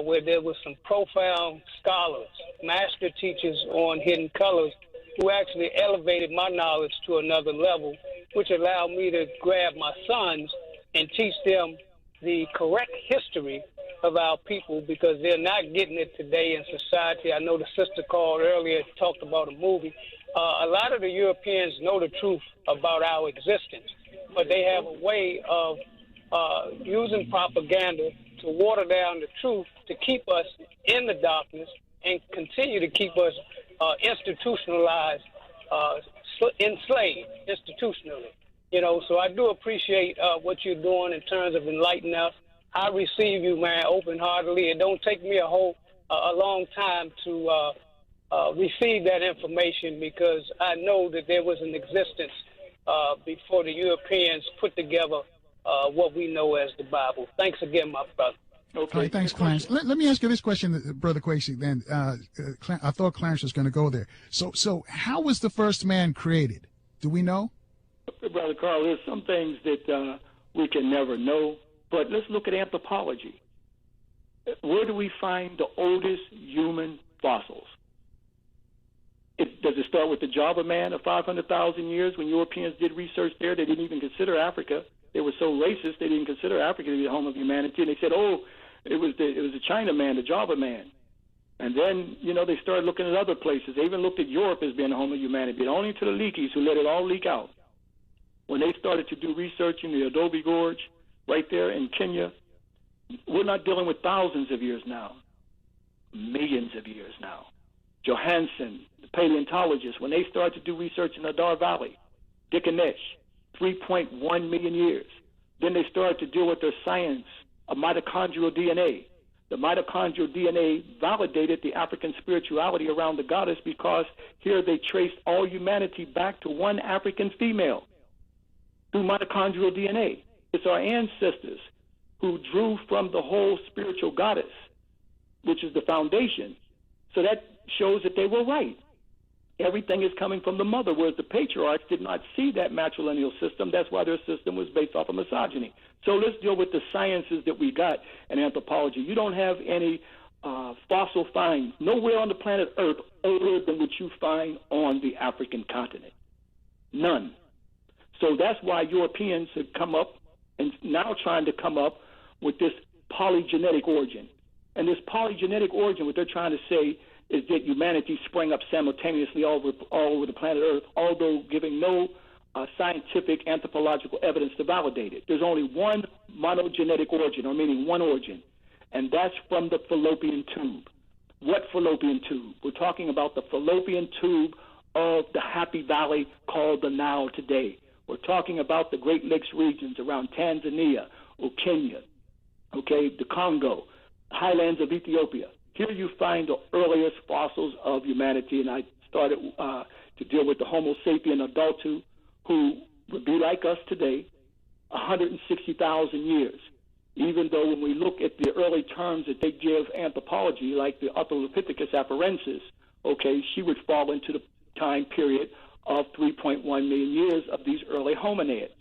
where there was some profound scholars, master teachers on Hidden Colors, who actually elevated my knowledge to another level, which allowed me to grab my sons and teach them the correct history of our people, because they're not getting it today in society. I know the sister called earlier, talked about a movie. A lot of the Europeans know the truth about our existence, but they have a way of using propaganda to water down the truth to keep us in the darkness and continue to keep us institutionalized, enslaved institutionally. You know, so I do appreciate what you're doing in terms of enlightening us. I receive you, man, open-heartedly. It don't take me a long time to receive that information, because I know that there was an existence before the Europeans put together what we know as the Bible. Thanks again, my brother. Okay. All right, thanks, Clarence. Let me ask you this question, Brother Kwesi, then. I thought Clarence was going to go there. So how was the first man created? Do we know? Brother Carl, there's some things that we can never know, but let's look at anthropology. Where do we find the oldest human fossils? Does it start with the Java man of 500,000 years? When Europeans did research there, they didn't even consider Africa. They were so racist, they didn't consider Africa to be the home of humanity, and they said, oh, it was the China man, the Java man. And then, you know, they started looking at other places. They even looked at Europe as being the home of humanity, but only to the leakies who let it all leak out. When they started to do research in the Adobe Gorge right there in Kenya, we're not dealing with thousands of years now, millions of years now. Johansen, the paleontologist, when they started to do research in the Adar Valley, Dickenesh, 3.1 million years. Then they started to deal with their science of mitochondrial DNA. The mitochondrial DNA validated the African spirituality around the goddess, because here they traced all humanity back to one African female through mitochondrial DNA. It's our ancestors who drew from the whole spiritual goddess, which is the foundation. So that shows that they were right. Everything is coming from the mother, whereas the patriarchs did not see that matrilineal system. That's why their system was based off of misogyny. So let's deal with the sciences that we got in anthropology. You don't have any fossil finds nowhere on the planet Earth older than what you find on the African continent. None. So that's why Europeans have come up and now trying to come up with this polygenetic origin. And this polygenetic origin, what they're trying to say is that humanity sprang up simultaneously all over the planet Earth, although giving no scientific anthropological evidence to validate it. There's only one monogenetic origin, or meaning one origin, and that's from the fallopian tube. What fallopian tube? We're talking about the fallopian tube of the Happy Valley called the Nile today. We're talking about the Great Lakes regions around Tanzania or Kenya, okay, the Congo, highlands of Ethiopia. Here you find the earliest fossils of humanity, and I started to deal with the Homo sapien adultu, who would be like us today, 160,000 years. Even though when we look at the early terms that they give anthropology, like the Australopithecus afarensis, okay, she would fall into the time period of 3.1 million years of these early hominids.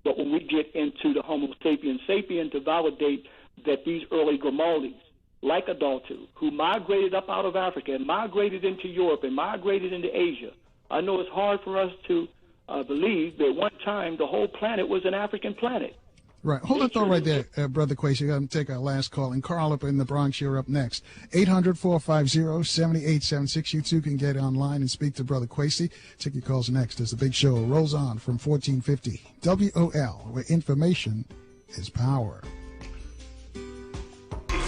But when we get into the Homo sapien sapien to validate that these early Grimaldi's, like Adultu, who migrated up out of Africa and migrated into Europe and migrated into Asia, I know it's hard for us to believe that one time the whole planet was an African planet. Right. Hold that thought right there, Brother Kwesi. We're going to take our last call. And Carl up in the Bronx, you're up next. 800-450-7876. You too can get online and speak to Brother Kwesi. Take your calls next as the big show rolls on from 1450 WOL, where information is power.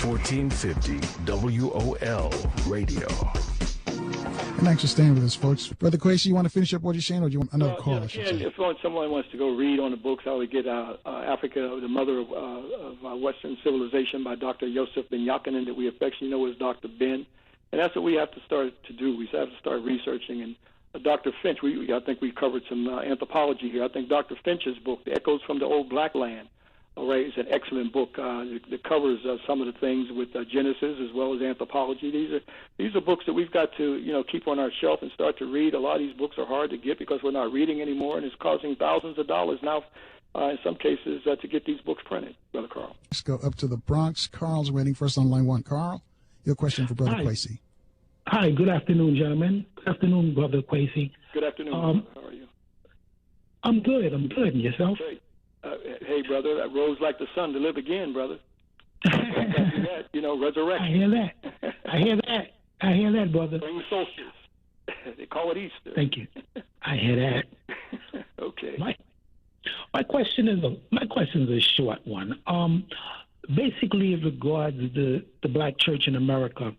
1450 WOL Radio. And thanks for staying with us, folks. Brother Kwesi, you want to finish up what you're saying, or do you want another call? If someone wants to go read on the books, I would get Africa, the Mother of Western Civilization by Dr. Yosef Ben Yakinen, that we affectionately know as Dr. Ben. And that's what we have to start to do. We have to start researching. And Dr. Finch, I think we covered some anthropology here. I think Dr. Finch's book, The Echoes from the Old Black Land, all right, it's an excellent book that covers some of the things with Genesis as well as anthropology. These are books that we've got to keep on our shelf and start to read. A lot of these books are hard to get because we're not reading anymore, and it's costing thousands of dollars now in some cases to get these books printed. Brother Carl. Let's go up to the Bronx. Carl's waiting first on line one. Carl, your question for Brother Kwesi. Hi, good afternoon, gentlemen. Good afternoon, Brother Kwesi. Good afternoon. How are you? I'm good. And yourself? Great. Hey, brother, that rose like the sun to live again, brother. Resurrection. I hear that, brother. Spring solstice. They call it Easter. Thank you. I hear that. Okay. My question is a short one. Basically, it regards the black church in America.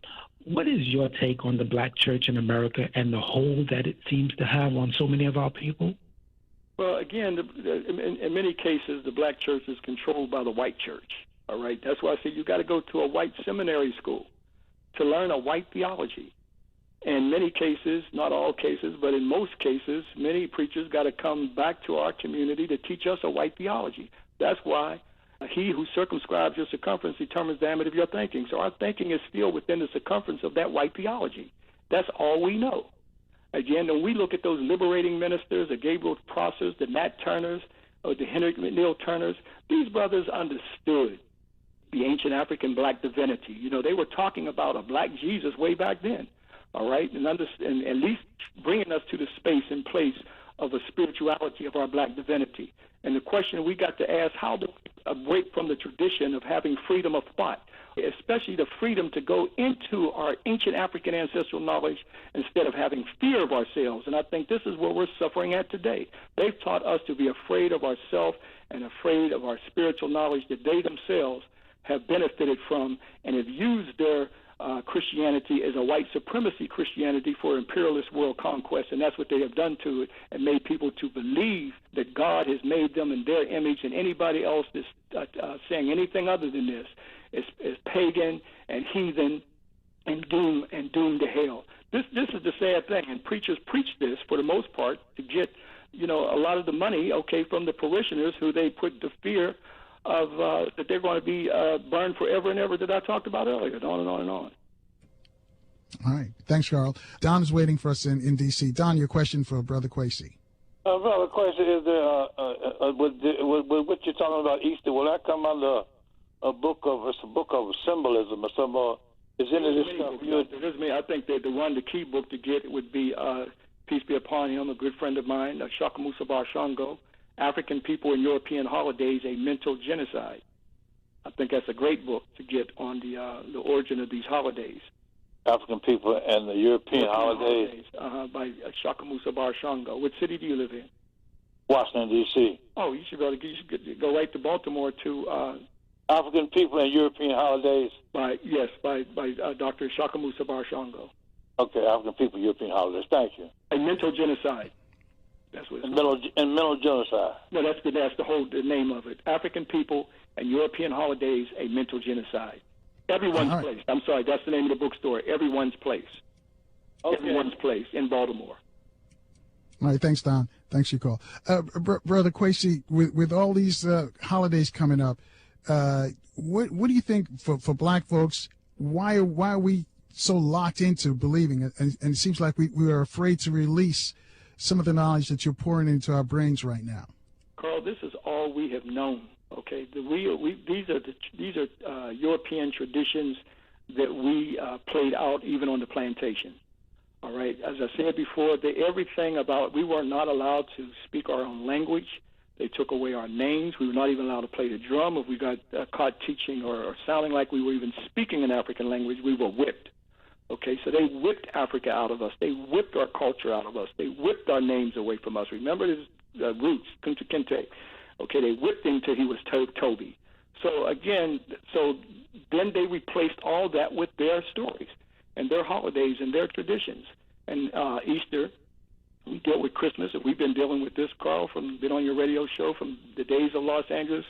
What is your take on the black church in America and the hold that it seems to have on so many of our people? Well, again, in many cases, the black church is controlled by the white church. All right, that's why I say you got to go to a white seminary school to learn a white theology. In many cases, not all cases, but in most cases, many preachers got to come back to our community to teach us a white theology. That's why he who circumscribes your circumference determines the diameter of your thinking. So our thinking is still within the circumference of that white theology. That's all we know. Again, when we look at those liberating ministers, the Gabriel Prossers, the Nat Turners, or the Henry McNeil Turners, these brothers understood the ancient African black divinity. You know, they were talking about a black Jesus way back then, all right, and at least bringing us to the space and place of a spirituality of our black divinity. And the question we got to ask, how do we break from the tradition of having freedom of thought, especially the freedom to go into our ancient African ancestral knowledge instead of having fear of ourselves? And I think this is where we're suffering at today. They've taught us to be afraid of ourselves and afraid of our spiritual knowledge that they themselves have benefited from and have used their Christianity as a white supremacy Christianity for imperialist world conquest, and that's what they have done to it, and made people to believe that God has made them in their image, and anybody else that's saying anything other than this is pagan and heathen and doomed to hell. This is the sad thing, and preachers preach this for the most part to get, you know, a lot of the money, okay, from the parishioners who they put the fear of that they're going to be burned forever and ever that I talked about earlier, and on and on and on. All right. Thanks, Carl. Don is waiting for us in D.C. Don, your question for Brother Kwesi. Brother Kwesi, is there, with what you're talking about Easter, will that come under a book of symbolism or some is any of this stuff? I think that the key book to get would be, peace be upon him, a good friend of mine, Shakamusa Bar Shango, African People and European Holidays, A Mental Genocide. I think that's a great book to get on the origin of these holidays. African People and the European Holidays. By Shakamusa Bar Shango. What city do you live in? Washington, D.C. Oh, you should go right to Baltimore to... African People and European Holidays? By Dr. Shakamusa Bar Shango. Okay, African People, European Holidays. Thank you. A Mental Genocide. That's what it's mental genocide. No, that's the name of it. African People and European Holidays, A Mental Genocide. Everyone's Place. I'm sorry, that's the name of the bookstore. Everyone's Place. Okay. Everyone's Place in Baltimore. All right, thanks, Don. Thanks for your call. Brother Kwesi, with all these holidays coming up, what do you think for black folks, why are we so locked into believing it? And it seems like we are afraid to release some of the knowledge that you're pouring into our brains right now. Carl, this is all we have known. Okay, these are European traditions that we played out even on the plantation. All right, as I said before, everything about we were not allowed to speak our own language. They took away our names. We were not even allowed to play the drum. If we got caught teaching or sounding like we were even speaking an African language, we were whipped. Okay, so they whipped Africa out of us. They whipped our culture out of us. They whipped our names away from us. Remember his roots, Kunta Kinte. Okay, they whipped him till he was Toby. So then they replaced all that with their stories and their holidays and their traditions. And Easter, we dealt with Christmas, and we've been dealing with this, Carl, been on your radio show from the days of Los Angeles,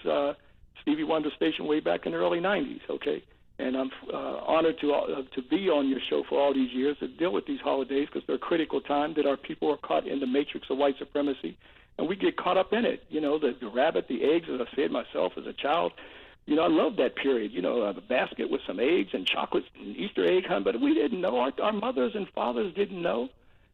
Stevie Wonder Station way back in the early 90s, okay? And I'm honored to be on your show for all these years to deal with these holidays because they're a critical time that our people are caught in the matrix of white supremacy, and we get caught up in it. You know, the rabbit, the eggs, as I said myself as a child. You know, I loved that period. You know, a basket with some eggs and chocolates and Easter egg hunt, but we didn't know. Our mothers and fathers didn't know.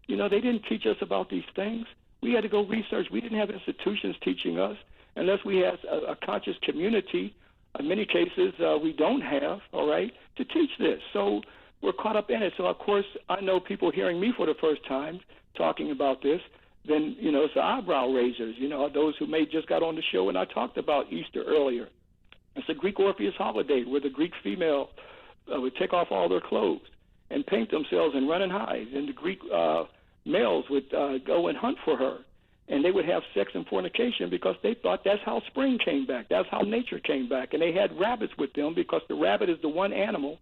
You know, they didn't teach us about these things. We had to go research. We didn't have institutions teaching us unless we had a conscious community. In many cases, we don't have, all right, to teach this. So we're caught up in it. So, of course, I know people hearing me for the first time talking about this, then, you know, it's the eyebrow raisers, you know, those who may just got on the show, and I talked about Easter earlier. It's a Greek Orpheus holiday where the Greek female would take off all their clothes and paint themselves and run and hide, and the Greek males would go and hunt for her. and they would have sex and fornication because they thought that's how spring came back. That's how nature came back. And they had rabbits with them because the rabbit is the one animal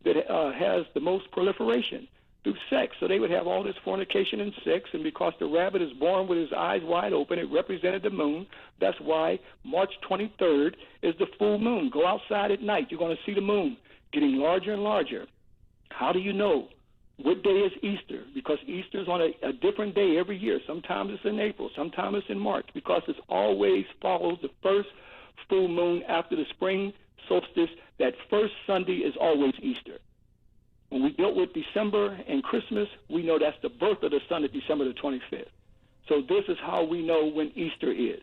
that has the most proliferation through sex. So they would have all this fornication and sex, and because the rabbit is born with his eyes wide open, it represented the moon. That's why March 23rd is the full moon. Go outside at night. You're going to see the moon getting larger and larger. How do you know what day is Easter? Because Easter is on a different day every year. Sometimes it's in April, sometimes it's in March, because it always follows the first full moon after the spring solstice. That first Sunday is always Easter. When we dealt with December and Christmas, we know that's the birth of the sun at December the 25th. So this is how we know when Easter is.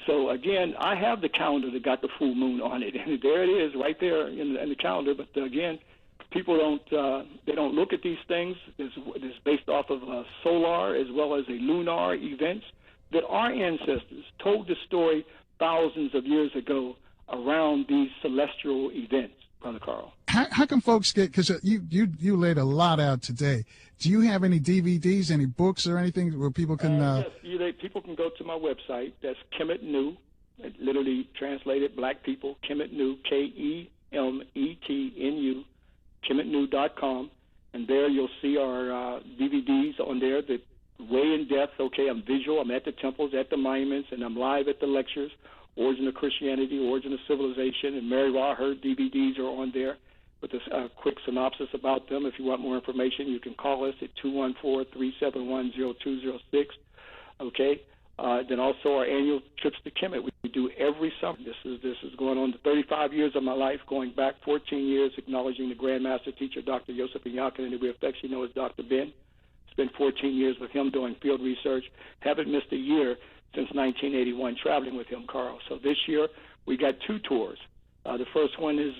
So again, I have the calendar that got the full moon on it, and there it is right there in the calendar. But again, people don't look at these things. It's based off of solar as well as a lunar events that our ancestors told the story thousands of years ago around these celestial events, Brother Carl. How can folks get, because you laid a lot out today. Do you have any DVDs, any books or anything where people can... Yes, people can go to my website. That's Kemet New, literally translated Black People, Kemet New, KEMETNU, KemetNew.com, and there you'll see our DVDs on there that way in depth. Okay, I'm visual, I'm at the temples, at the monuments, and I'm live at the lectures. Origin of Christianity, Origin of Civilization, and Mary Ra, her DVDs are on there with a quick synopsis about them. If you want more information, you can call us at 214-371-0206. Okay? Then also our annual trips to Kemet we do every summer. This is going on to 35 years of my life, going back 14 years, acknowledging the Grand Master Teacher, Dr. Yosef Yakin, and we affectionately know as Dr. Ben. Spent 14 years with him doing field research. Haven't missed a year since 1981 traveling with him, Carl. So this year we got two tours. The first one is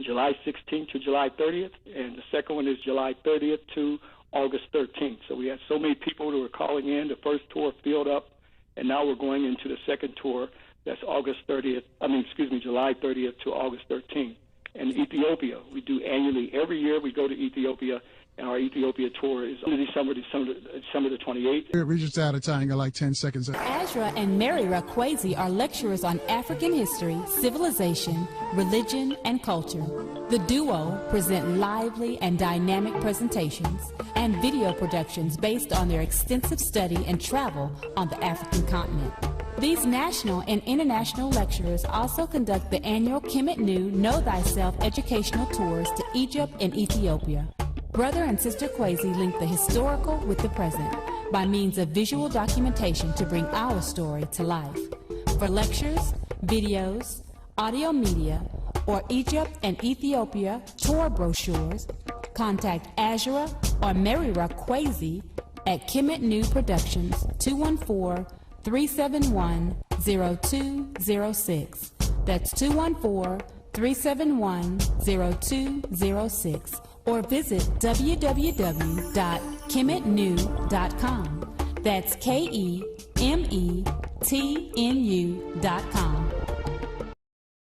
July 16th to July 30th, and the second one is July 30th to August 13th. So we had so many people who were calling in. The first tour filled up, and now we're going into the second tour. That's July 30th to August 13th. And Ethiopia, we do annually. Every year we go to Ethiopia, and our Ethiopia tour is December the 28th. We're just out of time. You got like 10 seconds. Ashra and Mary Kwesi are lecturers on African history, civilization, religion, and culture. The duo present lively and dynamic presentations and video productions based on their extensive study and travel on the African continent. These national and international lecturers also conduct the annual Kemet New Know Thyself educational tours to Egypt and Ethiopia. Brother and Sister Kwesi link the historical with the present by means of visual documentation to bring our story to life. For lectures, videos, audio media, or Egypt and Ethiopia tour brochures, contact Ashra or Mary Kwesi at Kemet New Productions 214-371-0206. That's 214-371-0206. Or visit www.kemetnew.com. That's KEMETNU.com.